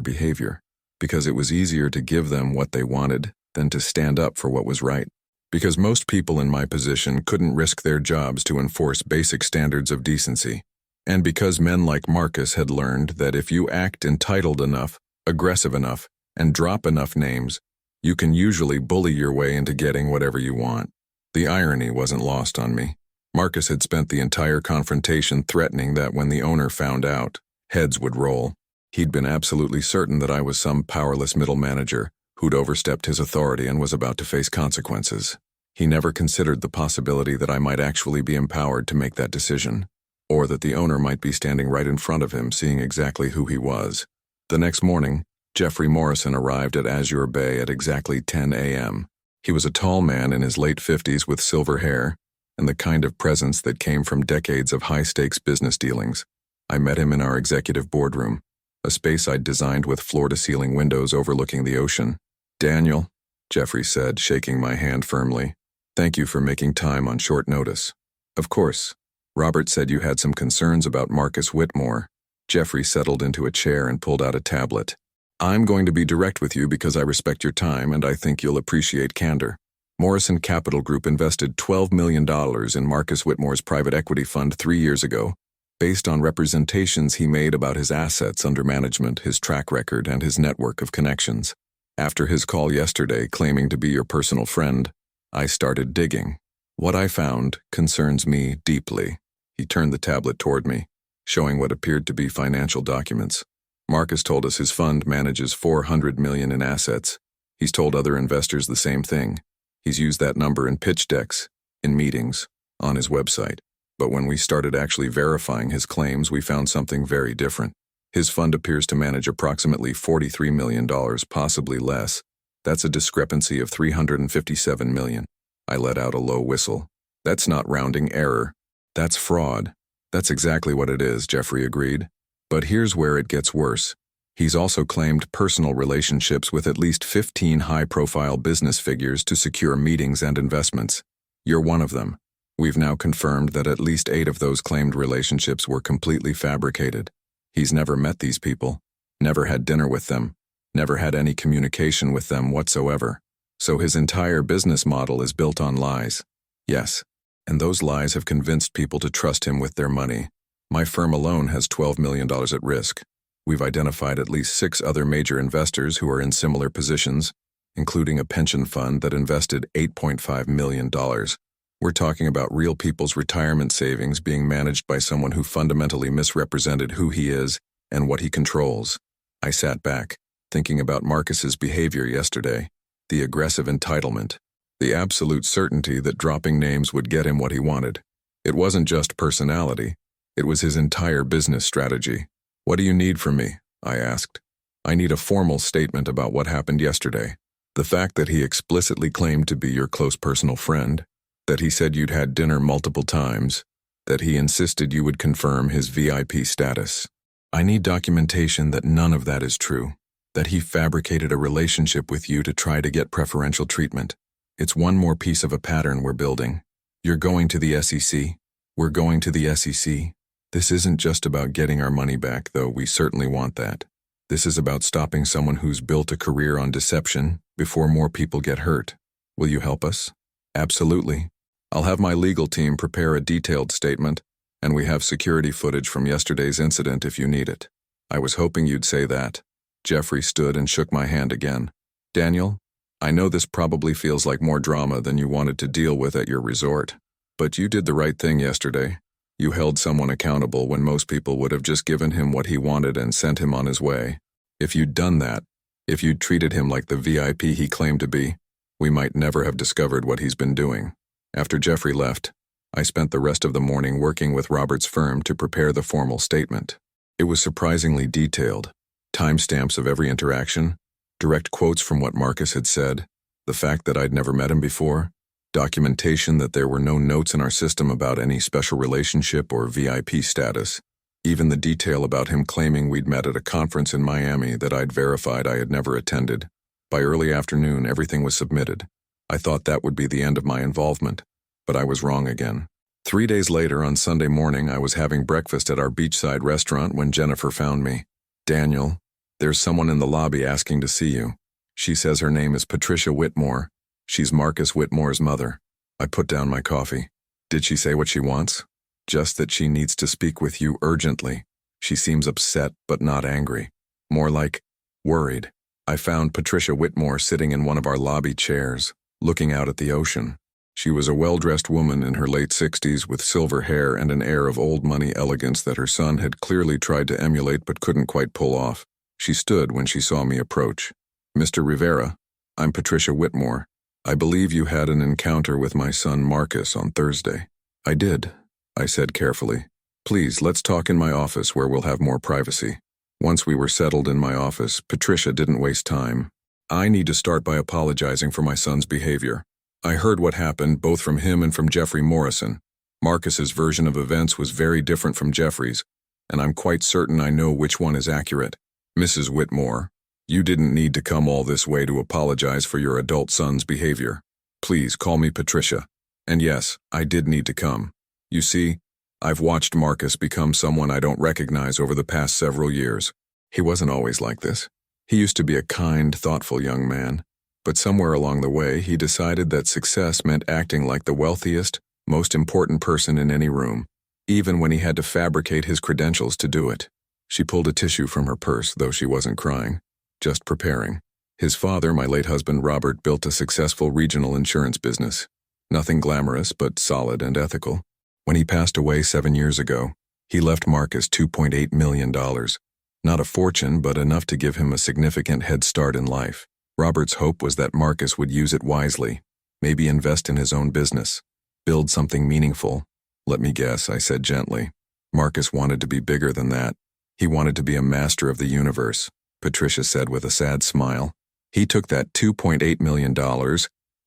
behavior. Because it was easier to give them what they wanted than to stand up for what was right. Because most people in my position couldn't risk their jobs to enforce basic standards of decency. And because men like Marcus had learned that if you act entitled enough, aggressive enough, and drop enough names, you can usually bully your way into getting whatever you want. The irony wasn't lost on me. Marcus had spent the entire confrontation threatening that when the owner found out, heads would roll. He'd been absolutely certain that I was some powerless middle manager who'd overstepped his authority and was about to face consequences. He never considered the possibility that I might actually be empowered to make that decision, or that the owner might be standing right in front of him seeing exactly who he was. The next morning, Jeffrey Morrison arrived at Azure Bay at exactly 10 a.m. He was a tall man in his late 50s with silver hair, and the kind of presence that came from decades of high-stakes business dealings. I met him in our executive boardroom, a space I'd designed with floor-to-ceiling windows overlooking the ocean. "Daniel," Jeffrey said, shaking my hand firmly, "thank you for making time on short notice." "Of course. Robert said you had some concerns about Marcus Whitmore." Jeffrey settled into a chair and pulled out a tablet. "I'm going to be direct with you because I respect your time and I think you'll appreciate candor. Morrison Capital Group invested $12 million in Marcus Whitmore's private equity fund 3 years ago, based on representations he made about his assets under management, his track record, and his network of connections. After his call yesterday claiming to be your personal friend, I started digging. What I found concerns me deeply." He turned the tablet toward me, showing what appeared to be financial documents. "Marcus told us his fund manages $400 million in assets. He's told other investors the same thing. He's used that number in pitch decks, in meetings, on his website. But when we started actually verifying his claims, we found something very different. His fund appears to manage approximately $43 million, possibly less. That's a discrepancy of $357 million. I let out a low whistle. "That's not rounding error. That's fraud." "That's exactly what it is," Jeffrey agreed. "But here's where it gets worse. He's also claimed personal relationships with at least 15 high-profile business figures to secure meetings and investments. You're one of them. We've now confirmed that at least 8 of those claimed relationships were completely fabricated. He's never met these people, never had dinner with them, never had any communication with them whatsoever. So his entire business model is built on lies. Yes, and those lies have convinced people to trust him with their money. My firm alone has $12 million at risk. We've identified at least 6 other major investors who are in similar positions, including a pension fund that invested $8.5 million. We're talking about real people's retirement savings being managed by someone who fundamentally misrepresented who he is and what he controls." I sat back, thinking about Marcus's behavior yesterday, the aggressive entitlement, the absolute certainty that dropping names would get him what he wanted. It wasn't just personality, it was his entire business strategy. "What do you need from me?" I asked. "I need a formal statement about what happened yesterday. The fact that he explicitly claimed to be your close personal friend, that he said you'd had dinner multiple times, that he insisted you would confirm his VIP status. I need documentation that none of that is true, that he fabricated a relationship with you to try to get preferential treatment. It's one more piece of a pattern we're building. You're going to the SEC. We're going to the SEC. This isn't just about getting our money back, though we certainly want that. This is about stopping someone who's built a career on deception before more people get hurt. Will you help us? Absolutely. I'll have my legal team prepare a detailed statement, and we have security footage from yesterday's incident if you need it. I was hoping you'd say that. Jeffrey stood and shook my hand again. Daniel, I know this probably feels like more drama than you wanted to deal with at your resort, but you did the right thing yesterday. You held someone accountable when most people would have just given him what he wanted and sent him on his way. If you'd done that, if you'd treated him like the VIP he claimed to be, we might never have discovered what he's been doing. After Jeffrey left, I spent the rest of the morning working with Robert's firm to prepare the formal statement. It was surprisingly detailed. Timestamps of every interaction, direct quotes from what Marcus had said, the fact that I'd never met him before, documentation that there were no notes in our system about any special relationship or VIP status, even the detail about him claiming we'd met at a conference in Miami that I'd verified I had never attended. By early afternoon, everything was submitted. I thought that would be the end of my involvement, but I was wrong again. 3 days later, on Sunday morning, I was having breakfast at our beachside restaurant when Jennifer found me. Daniel, there's someone in the lobby asking to see you. She says her name is Patricia Whitmore. She's Marcus Whitmore's mother. I put down my coffee. Did she say what she wants? Just that she needs to speak with you urgently. She seems upset but not angry. More like worried. I found Patricia Whitmore sitting in one of our lobby chairs, looking out at the ocean. She was a well-dressed woman in her late 60s with silver hair and an air of old money elegance that her son had clearly tried to emulate but couldn't quite pull off. She stood when she saw me approach. Mr. Rivera, I'm Patricia Whitmore. I believe you had an encounter with my son Marcus on Thursday. I did, I said carefully. Please, let's talk in my office where we'll have more privacy. Once we were settled in my office, Patricia didn't waste time. I need to start by apologizing for my son's behavior. I heard what happened both from him and from Jeffrey Morrison. Marcus's version of events was very different from Jeffrey's, and I'm quite certain I know which one is accurate. Mrs. Whitmore, you didn't need to come all this way to apologize for your adult son's behavior. Please call me Patricia. And yes, I did need to come. You see, I've watched Marcus become someone I don't recognize over the past several years. He wasn't always like this. He used to be a kind, thoughtful young man. But somewhere along the way, he decided that success meant acting like the wealthiest, most important person in any room, even when he had to fabricate his credentials to do it. She pulled a tissue from her purse, though she wasn't crying. Just preparing. His father, my late husband Robert, built a successful regional insurance business. Nothing glamorous, but solid and ethical. When he passed away 7 years ago, he left Marcus $2.8 million. Not a fortune, but enough to give him a significant head start in life. Robert's hope was that Marcus would use it wisely, maybe invest in his own business, build something meaningful. Let me guess, I said gently. Marcus wanted to be bigger than that. He wanted to be a master of the universe, Patricia said with a sad smile. He took that $2.8 million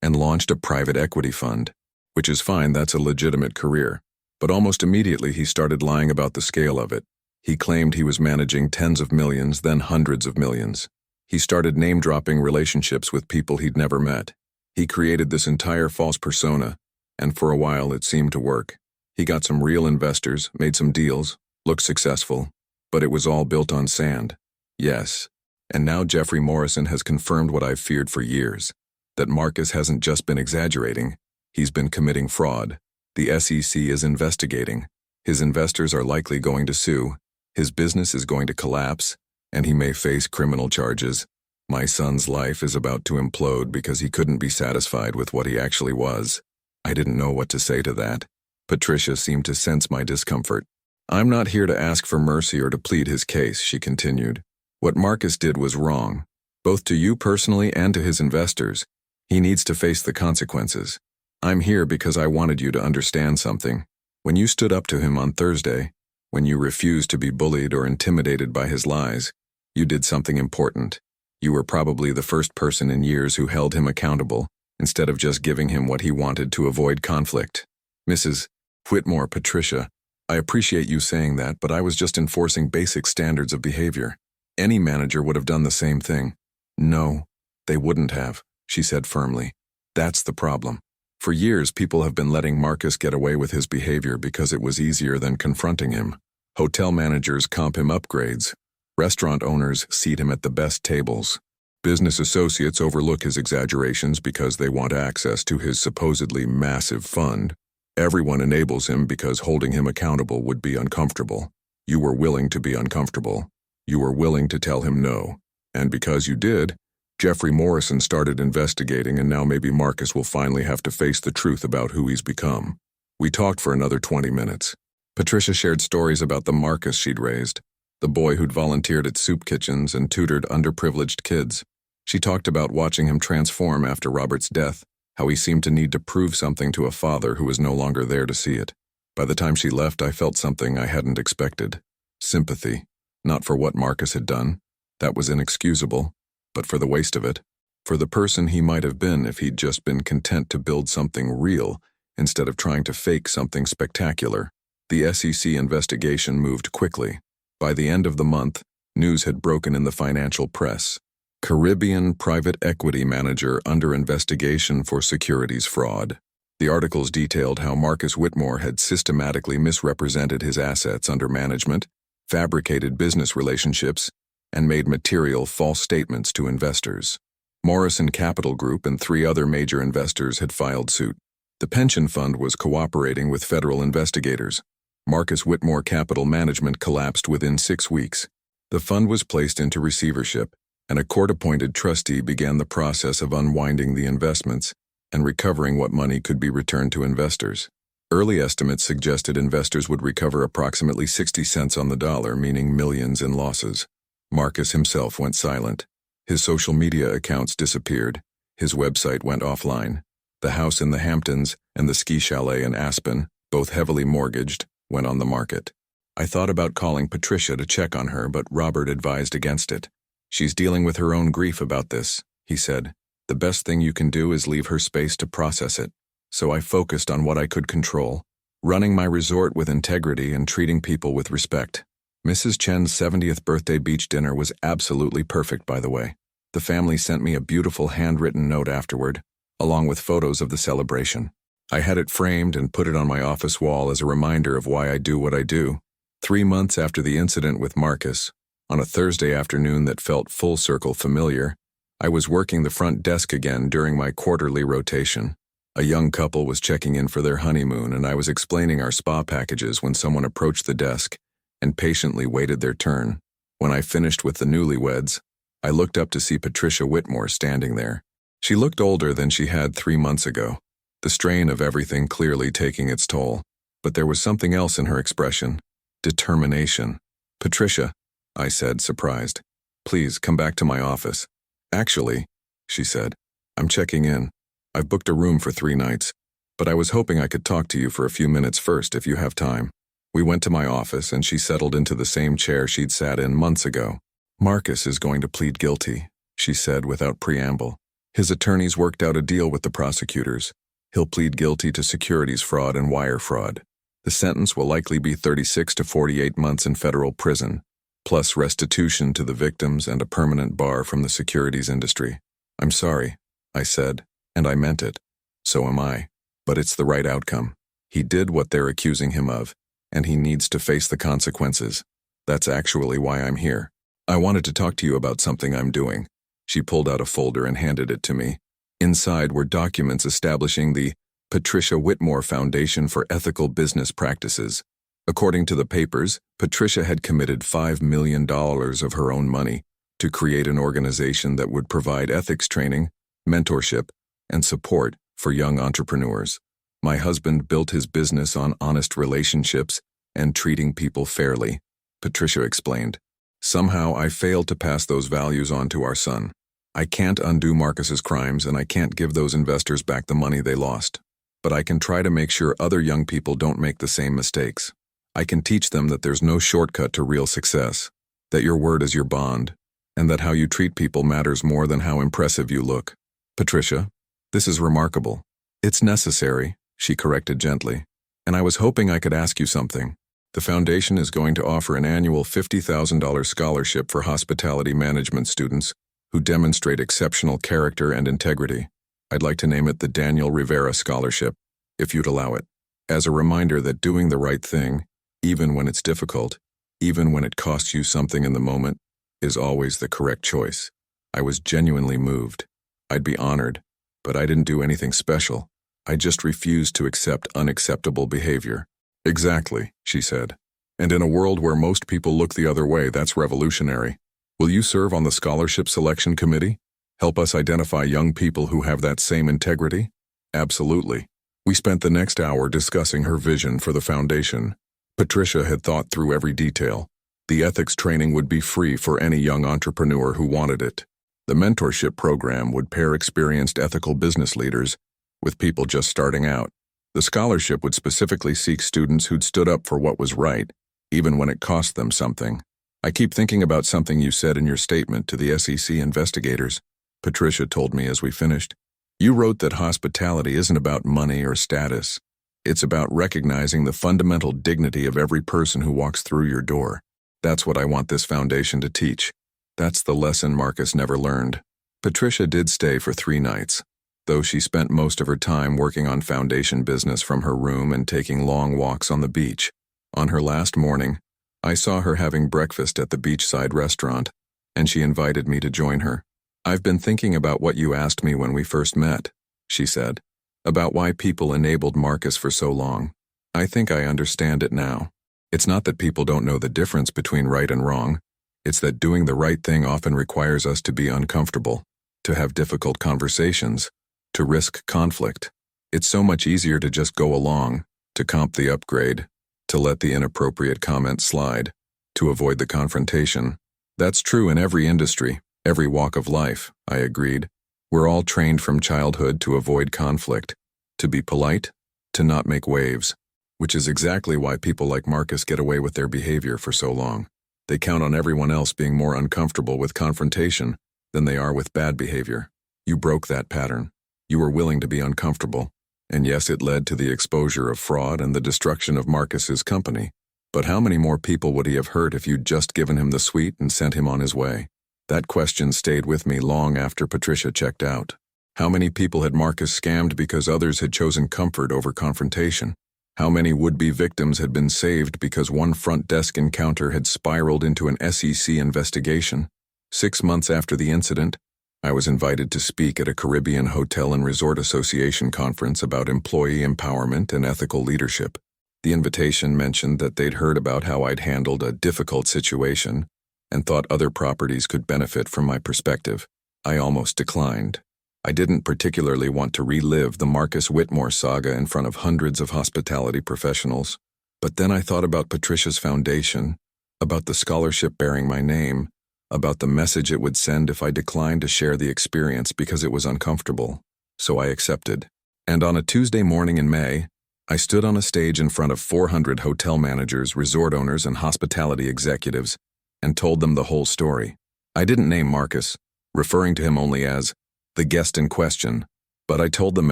and launched a private equity fund, which is fine, that's a legitimate career. But almost immediately he started lying about the scale of it. He claimed he was managing tens of millions, then hundreds of millions. He started name-dropping relationships with people he'd never met. He created this entire false persona, and for a while it seemed to work. He got some real investors, made some deals, looked successful, but it was all built on sand. Yes, and now Jeffrey Morrison has confirmed what I've feared for years, that Marcus hasn't just been exaggerating, he's been committing fraud. The SEC is investigating. His investors are likely going to sue. His business is going to collapse, and he may face criminal charges. My son's life is about to implode because he couldn't be satisfied with what he actually was. I didn't know what to say to that. Patricia seemed to sense my discomfort. I'm not here to ask for mercy or to plead his case, she continued. What Marcus did was wrong, both to you personally and to his investors. He needs to face the consequences. I'm here because I wanted you to understand something. When you stood up to him on Thursday, when you refused to be bullied or intimidated by his lies, you did something important. You were probably the first person in years who held him accountable, instead of just giving him what he wanted to avoid conflict. Mrs. Whitmore, Patricia, I appreciate you saying that, but I was just enforcing basic standards of behavior. Any manager would have done the same thing. No, they wouldn't have, she said firmly. That's the problem. For years, people have been letting Marcus get away with his behavior because it was easier than confronting him. Hotel managers comp him upgrades. Restaurant owners seat him at the best tables. Business associates overlook his exaggerations because they want access to his supposedly massive fund. Everyone enables him because holding him accountable would be uncomfortable. You were willing to be uncomfortable. You were willing to tell him no. And because you did, Jeffrey Morrison started investigating, and now maybe Marcus will finally have to face the truth about who he's become. We talked for another 20 minutes. Patricia shared stories about the Marcus she'd raised, the boy who'd volunteered at soup kitchens and tutored underprivileged kids. She talked about watching him transform after Robert's death, how he seemed to need to prove something to a father who was no longer there to see it. By the time she left, I felt something I hadn't expected. Sympathy. Not for what Marcus had done. That was inexcusable. But for the waste of it. For the person he might have been if he'd just been content to build something real instead of trying to fake something spectacular. The SEC investigation moved quickly. By the end of the month, news had broken in the financial press. Caribbean private equity manager under investigation for securities fraud. The articles detailed how Marcus Whitmore had systematically misrepresented his assets under management, fabricated business relationships, and made material false statements to investors. Morrison Capital Group and 3 other major investors had filed suit. The pension fund was cooperating with federal investigators. Marcus Whitmore Capital Management collapsed within 6 weeks. The fund was placed into receivership, and a court-appointed trustee began the process of unwinding the investments and recovering what money could be returned to investors. Early estimates suggested investors would recover approximately 60 cents on the dollar, meaning millions in losses. Marcus himself went silent. His social media accounts disappeared. His website went offline. The house in the Hamptons and the ski chalet in Aspen, both heavily mortgaged, went on the market. I thought about calling Patricia to check on her, but Robert advised against it. "She's dealing with her own grief about this," he said. "The best thing you can do is leave her space to process it." So I focused on what I could control, running my resort with integrity and treating people with respect. Mrs. Chen's 70th birthday beach dinner was absolutely perfect, by the way. The family sent me a beautiful handwritten note afterward, along with photos of the celebration. I had it framed and put it on my office wall as a reminder of why I do what I do. 3 months after the incident with Marcus, on a Thursday afternoon that felt full circle familiar, I was working the front desk again during my quarterly rotation. A young couple was checking in for their honeymoon, and I was explaining our spa packages when someone approached the desk and patiently waited their turn. When I finished with the newlyweds, I looked up to see Patricia Whitmore standing there. She looked older than she had 3 months ago, the strain of everything clearly taking its toll. But there was something else in her expression. Determination. "Patricia," I said, surprised. "Please come back to my office." "Actually," she said, "I'm checking in. I've booked a room for 3 nights, but I was hoping I could talk to you for a few minutes first if you have time." We went to my office, and she settled into the same chair she'd sat in months ago. "Marcus is going to plead guilty," she said without preamble. "His attorneys worked out a deal with the prosecutors. He'll plead guilty to securities fraud and wire fraud. The sentence will likely be 36 to 48 months in federal prison, plus restitution to the victims and a permanent bar from the securities industry." "I'm sorry," I said, and I meant it. "So am I. But it's the right outcome. He did what they're accusing him of, and he needs to face the consequences. That's actually why I'm here. I wanted to talk to you about something I'm doing." She pulled out a folder and handed it to me. Inside were documents establishing the Patricia Whitmore Foundation for Ethical Business Practices. According to the papers, Patricia had committed $5 million of her own money to create an organization that would provide ethics training, mentorship, and support for young entrepreneurs. My husband built his business on honest relationships and treating people fairly, Patricia explained. Somehow I failed to pass those values on to our son. I can't undo Marcus's crimes, and I can't give those investors back the money they lost. But I can try to make sure other young people don't make the same mistakes. I can teach them that there's no shortcut to real success, that your word is your bond, and that how you treat people matters more than how impressive you look. "Patricia, this is remarkable. It's necessary," she corrected gently. "And I was hoping I could ask you something. The foundation is going to offer an annual $50,000 scholarship for hospitality management students who demonstrate exceptional character and integrity. I'd like to name it the Daniel Rivera Scholarship, if you'd allow it, as a reminder that doing the right thing, even when it's difficult, even when it costs you something in the moment, is always the correct choice. I was genuinely moved. I'd be honored, but I didn't do anything special. I just refused to accept unacceptable behavior. Exactly, she said. And in a world where most people look the other way, that's revolutionary. Will you serve on the scholarship selection committee? Help us identify young people who have that same integrity? Absolutely. We spent the next hour discussing her vision for the foundation. Patricia had thought through every detail. The ethics training would be free for any young entrepreneur who wanted it. The mentorship program would pair experienced ethical business leaders with people just starting out. The scholarship would specifically seek students who'd stood up for what was right, even when it cost them something. I keep thinking about something you said in your statement to the SEC investigators, Patricia told me as we finished. You wrote that hospitality isn't about money or status. It's about recognizing the fundamental dignity of every person who walks through your door. That's what I want this foundation to teach. That's the lesson Marcus never learned. Patricia did stay for 3 nights, though she spent most of her time working on foundation business from her room and taking long walks on the beach. On her last morning, I saw her having breakfast at the beachside restaurant, and she invited me to join her. I've been thinking about what you asked me when we first met, she said, about why people enabled Marcus for so long. I think I understand it now. It's not that people don't know the difference between right and wrong. It's that doing the right thing often requires us to be uncomfortable, to have difficult conversations, to risk conflict. It's so much easier to just go along, to comp the upgrade, to let the inappropriate comment slide, to avoid the confrontation. That's true in every industry, every walk of life, I agreed. We're all trained from childhood to avoid conflict, to be polite, to not make waves, which is exactly why people like Marcus get away with their behavior for so long. They count on everyone else being more uncomfortable with confrontation than they are with bad behavior. You broke that pattern. You were willing to be uncomfortable. And yes, it led to the exposure of fraud and the destruction of Marcus's company. But how many more people would he have hurt if you'd just given him the suite and sent him on his way? That question stayed with me long after Patricia checked out. How many people had Marcus scammed because others had chosen comfort over confrontation? How many would-be victims had been saved because one front desk encounter had spiraled into an SEC investigation? 6 months after the incident, I was invited to speak at a Caribbean Hotel and Resort Association conference about employee empowerment and ethical leadership. The invitation mentioned that they'd heard about how I'd handled a difficult situation and thought other properties could benefit from my perspective. I almost declined. I didn't particularly want to relive the Marcus Whitmore saga in front of hundreds of hospitality professionals. But then I thought about Patricia's foundation, about the scholarship bearing my name, about the message it would send if I declined to share the experience because it was uncomfortable. So I accepted. And on a Tuesday morning in May, I stood on a stage in front of 400 hotel managers, resort owners, and hospitality executives, and told them the whole story. I didn't name Marcus, referring to him only as the guest in question, but I told them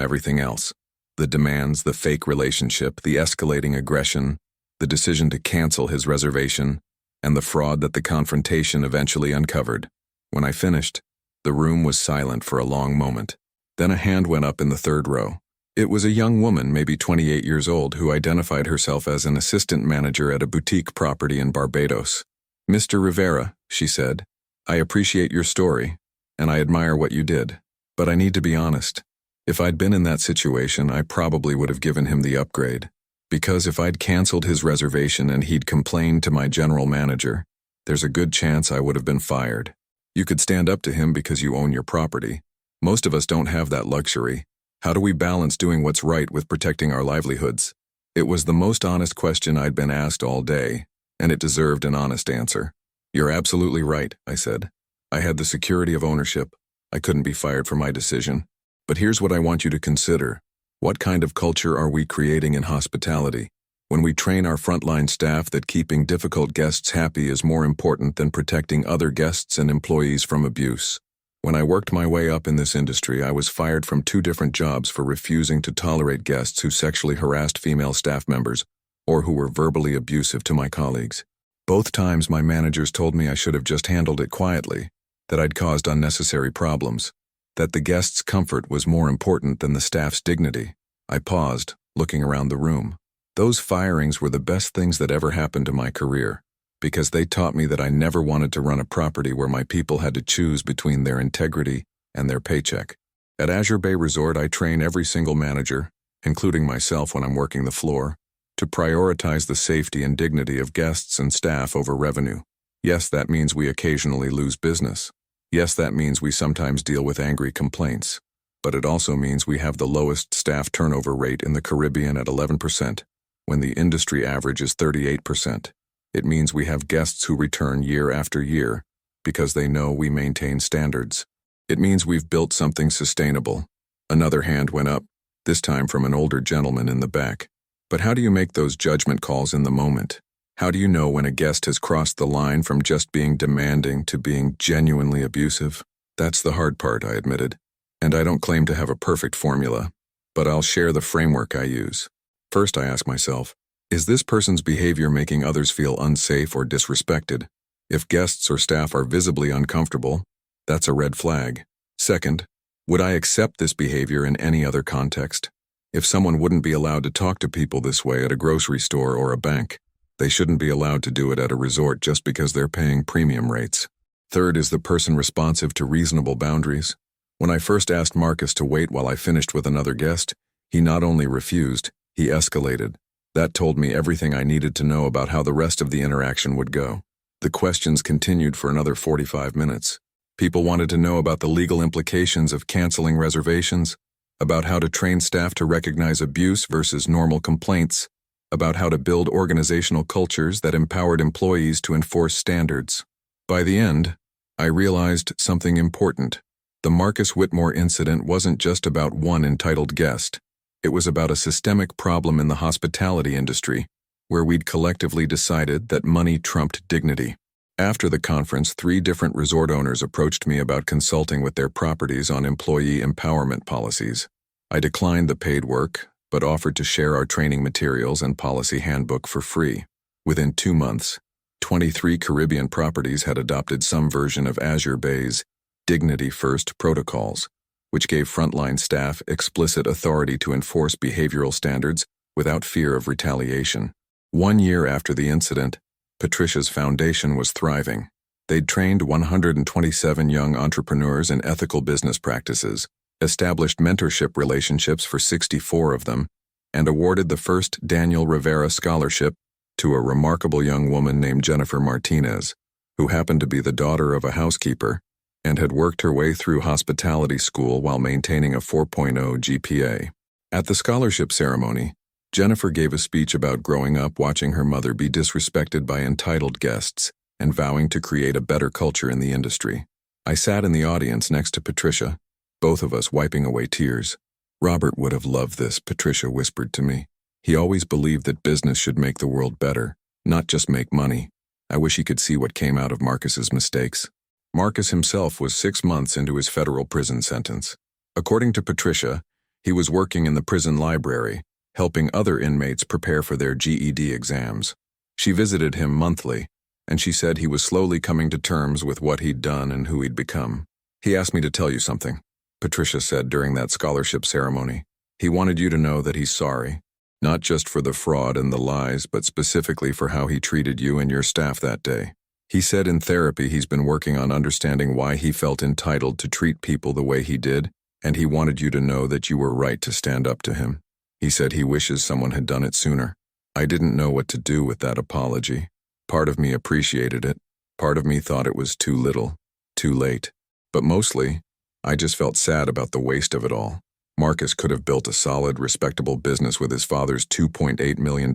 everything else. The demands, the fake relationship, the escalating aggression, the decision to cancel his reservation, and the fraud that the confrontation eventually uncovered. When I finished, the room was silent for a long moment. Then a hand went up in the 3rd row. It was a young woman, maybe 28 years old, who identified herself as an assistant manager at a boutique property in Barbados. Mr. Rivera, she said, I appreciate your story, and I admire what you did. But I need to be honest. If I'd been in that situation, I probably would have given him the upgrade. Because if I'd canceled his reservation and he'd complained to my general manager, there's a good chance I would have been fired. You could stand up to him because you own your property. Most of us don't have that luxury. How do we balance doing what's right with protecting our livelihoods? It was the most honest question I'd been asked all day, and it deserved an honest answer. You're absolutely right, I said. I had the security of ownership. I couldn't be fired for my decision. But here's what I want you to consider. What kind of culture are we creating in hospitality? When we train our frontline staff that keeping difficult guests happy is more important than protecting other guests and employees from abuse. When I worked my way up in this industry, I was fired from 2 different jobs for refusing to tolerate guests who sexually harassed female staff members or who were verbally abusive to my colleagues. Both times my managers told me I should have just handled it quietly, that I'd caused unnecessary problems, that the guests' comfort was more important than the staff's dignity. I paused, looking around the room. Those firings were the best things that ever happened to my career. because they taught me that I never wanted to run a property where my people had to choose between their integrity and their paycheck. At Azure Bay Resort, I train every single manager, including myself when I'm working the floor, to prioritize the safety and dignity of guests and staff over revenue. Yes, that means we occasionally lose business. Yes, that means we sometimes deal with angry complaints. But it also means we have the lowest staff turnover rate in the Caribbean at 11%, when the industry average is 38%. It means we have guests who return year after year because they know we maintain standards. It means we've built something sustainable. Another hand went up, this time from an older gentleman in the back. But how do you make those judgment calls in the moment? How do you know when a guest has crossed the line from just being demanding to being genuinely abusive? That's the hard part, I admitted. And I don't claim to have a perfect formula, but I'll share the framework I use. First, I ask myself, is this person's behavior making others feel unsafe or disrespected? If guests or staff are visibly uncomfortable, that's a red flag. Second, would I accept this behavior in any other context? If someone wouldn't be allowed to talk to people this way at a grocery store or a bank, they shouldn't be allowed to do it at a resort just because they're paying premium rates. Third, is the person responsive to reasonable boundaries? When I first asked Marcus to wait while I finished with another guest, he not only refused, he escalated. That told me everything I needed to know about how the rest of the interaction would go. The questions continued for another 45 minutes. People wanted to know about the legal implications of canceling reservations, about how to train staff to recognize abuse versus normal complaints, about how to build organizational cultures that empowered employees to enforce standards. By the end, I realized something important. The Marcus Whitmore incident wasn't just about one entitled guest. It was about a systemic problem in the hospitality industry, where we'd collectively decided that money trumped dignity. After the conference, 3 different resort owners approached me about consulting with their properties on employee empowerment policies. I declined the paid work, but offered to share our training materials and policy handbook for free. Within 2 months, 23 Caribbean properties had adopted some version of Azure Bay's Dignity First protocols, which gave frontline staff explicit authority to enforce behavioral standards without fear of retaliation. 1 year after the incident, Patricia's foundation was thriving. They'd trained 127 young entrepreneurs in ethical business practices, established mentorship relationships for 64 of them, and awarded the first Daniel Rivera scholarship to a remarkable young woman named Jennifer Martinez, who happened to be the daughter of a housekeeper and had worked her way through hospitality school while maintaining a 4.0 GPA. At the scholarship ceremony, Jennifer gave a speech about growing up watching her mother be disrespected by entitled guests and vowing to create a better culture in the industry. I sat in the audience next to Patricia, both of us wiping away tears. Robert would have loved this, Patricia whispered to me. He always believed that business should make the world better, not just make money. I wish he could see what came out of Marcus's mistakes. Marcus himself was 6 months into his federal prison sentence. According to Patricia, he was working in the prison library, helping other inmates prepare for their GED exams. She visited him monthly, and she said he was slowly coming to terms with what he'd done and who he'd become. He asked me to tell you something, Patricia said during that scholarship ceremony. He wanted you to know that he's sorry, not just for the fraud and the lies, but specifically for how he treated you and your staff that day. He said in therapy he's been working on understanding why he felt entitled to treat people the way he did, and he wanted you to know that you were right to stand up to him. He said he wishes someone had done it sooner. I didn't know what to do with that apology. Part of me appreciated it. Part of me thought it was too little, too late. But mostly, I just felt sad about the waste of it all. Marcus could have built a solid, respectable business with his father's $2.8 million.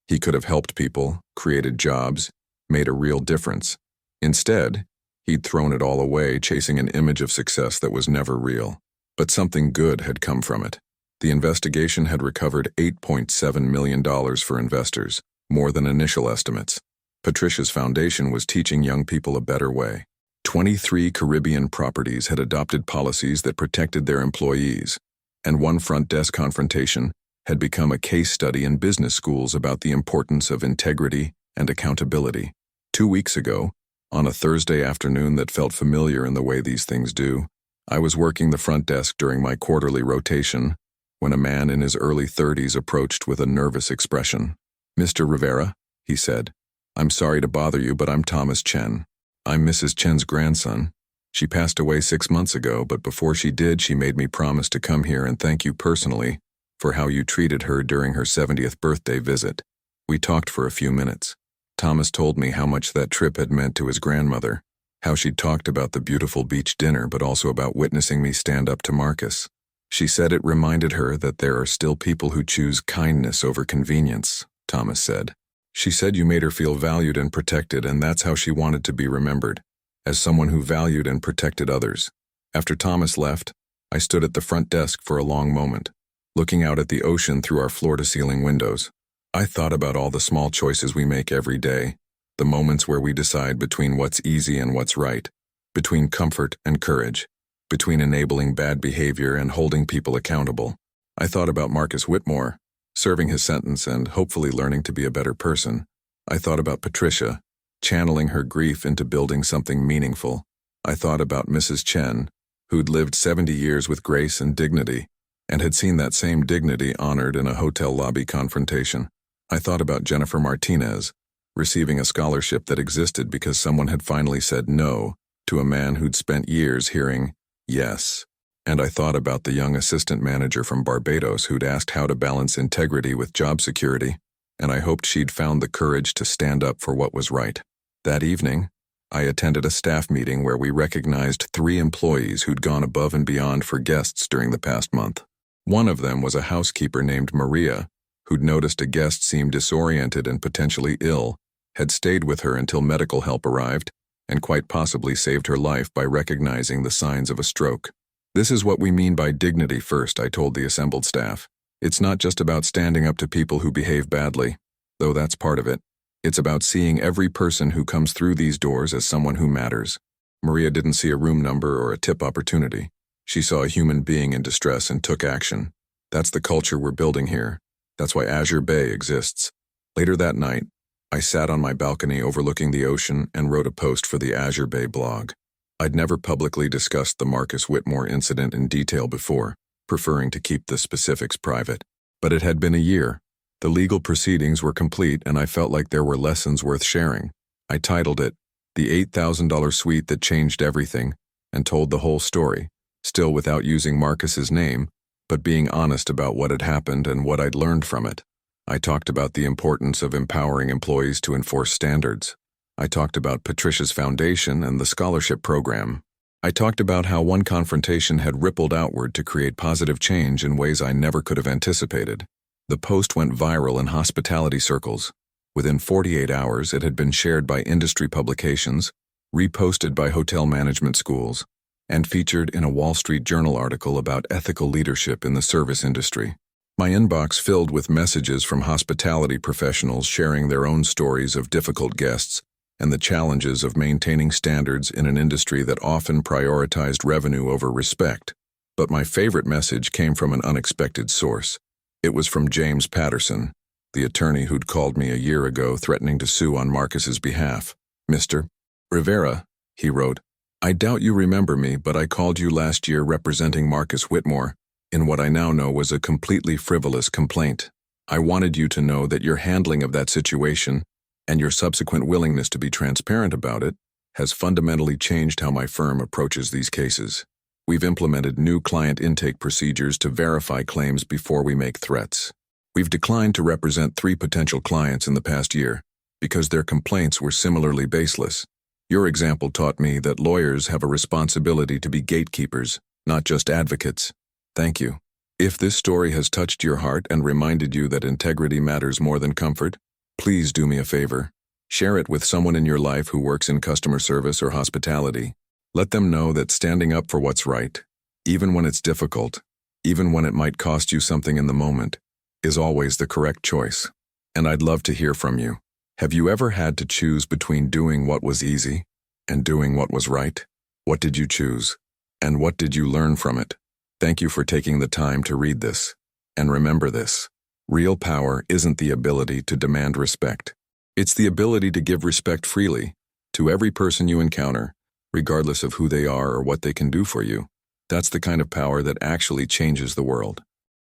He could have helped people, created jobs, made a real difference. Instead, he'd thrown it all away, chasing an image of success that was never real. But something good had come from it. The investigation had recovered $8.7 million for investors, more than initial estimates. Patricia's foundation was teaching young people a better way. 23 Caribbean properties had adopted policies that protected their employees, and one front desk confrontation had become a case study in business schools about the importance of integrity and accountability. 2 weeks ago, on a Thursday afternoon that felt familiar in the way these things do, I was working the front desk during my quarterly rotation when a man in his early 30s approached with a nervous expression. "Mr. Rivera," he said, I'm sorry to bother you, but I'm Thomas Chen. I'm Mrs. Chen's grandson. She passed away 6 months ago, but before she did, she made me promise to come here and thank you personally for how you treated her during her 70th birthday visit. We talked for a few minutes. Thomas told me how much that trip had meant to his grandmother, how she'd talked about the beautiful beach dinner, but also about witnessing me stand up to Marcus. She said it reminded her that there are still people who choose kindness over convenience, Thomas said. She said you made her feel valued and protected, and that's how she wanted to be remembered, as someone who valued and protected others. After Thomas left, I stood at the front desk for a long moment, looking out at the ocean through our floor-to-ceiling windows. I thought about all the small choices we make every day, the moments where we decide between what's easy and what's right, between comfort and courage, between enabling bad behavior and holding people accountable. I thought about Marcus Whitmore, serving his sentence and hopefully learning to be a better person. I thought about Patricia, channeling her grief into building something meaningful. I thought about Mrs. Chen, who'd lived 70 years with grace and dignity, and had seen that same dignity honored in a hotel lobby confrontation. I thought about Jennifer Martinez, receiving a scholarship that existed because someone had finally said no to a man who'd spent years hearing yes. And I thought about the young assistant manager from Barbados who'd asked how to balance integrity with job security, and I hoped she'd found the courage to stand up for what was right. That evening, I attended a staff meeting where we recognized 3 employees who'd gone above and beyond for guests during the past month. One of them was a housekeeper named Maria, who'd noticed a guest seemed disoriented and potentially ill, had stayed with her until medical help arrived, and quite possibly saved her life by recognizing the signs of a stroke. This is what we mean by dignity first, I told the assembled staff. It's not just about standing up to people who behave badly, though that's part of it. It's about seeing every person who comes through these doors as someone who matters. Maria didn't see a room number or a tip opportunity. She saw a human being in distress and took action. That's the culture we're building here. That's why Azure Bay exists. Later that night, I sat on my balcony overlooking the ocean and wrote a post for the Azure Bay blog. I'd never publicly discussed the Marcus Whitmore incident in detail before, preferring to keep the specifics private. But it had been a year. The legal proceedings were complete, and I felt like there were lessons worth sharing. I titled it, "The $8,000 Suite That Changed Everything," and told the whole story, still without using Marcus's name, but being honest about what had happened and what I'd learned from it. I talked about the importance of empowering employees to enforce standards. I talked about Patricia's foundation and the scholarship program. I talked about how one confrontation had rippled outward to create positive change in ways I never could have anticipated. The post went viral in hospitality circles. Within 48 hours, it had been shared by industry publications, reposted by hotel management schools, and featured in a Wall Street Journal article about ethical leadership in the service industry. My inbox filled with messages from hospitality professionals sharing their own stories of difficult guests and the challenges of maintaining standards in an industry that often prioritized revenue over respect. But my favorite message came from an unexpected source. It was from James Patterson, the attorney who'd called me a year ago threatening to sue on Marcus's behalf. "Mr. Rivera," he wrote, "I doubt you remember me, but I called you last year representing Marcus Whitmore in what I now know was a completely frivolous complaint. I wanted you to know that your handling of that situation and your subsequent willingness to be transparent about it has fundamentally changed how my firm approaches these cases. We've implemented new client intake procedures to verify claims before we make threats. We've declined to represent 3 potential clients in the past year because their complaints were similarly baseless. Your example taught me that lawyers have a responsibility to be gatekeepers, not just advocates. Thank you. If this story has touched your heart and reminded you that integrity matters more than comfort, please do me a favor. Share it with someone in your life who works in customer service or hospitality. Let them know that standing up for what's right, even when it's difficult, even when it might cost you something in the moment, is always the correct choice. And I'd love to hear from you. Have you ever had to choose between doing what was easy and doing what was right? What did you choose? And what did you learn from it? Thank you for taking the time to read this. And remember this: real power isn't the ability to demand respect. It's the ability to give respect freely to every person you encounter, regardless of who they are or what they can do for you. That's the kind of power that actually changes the world.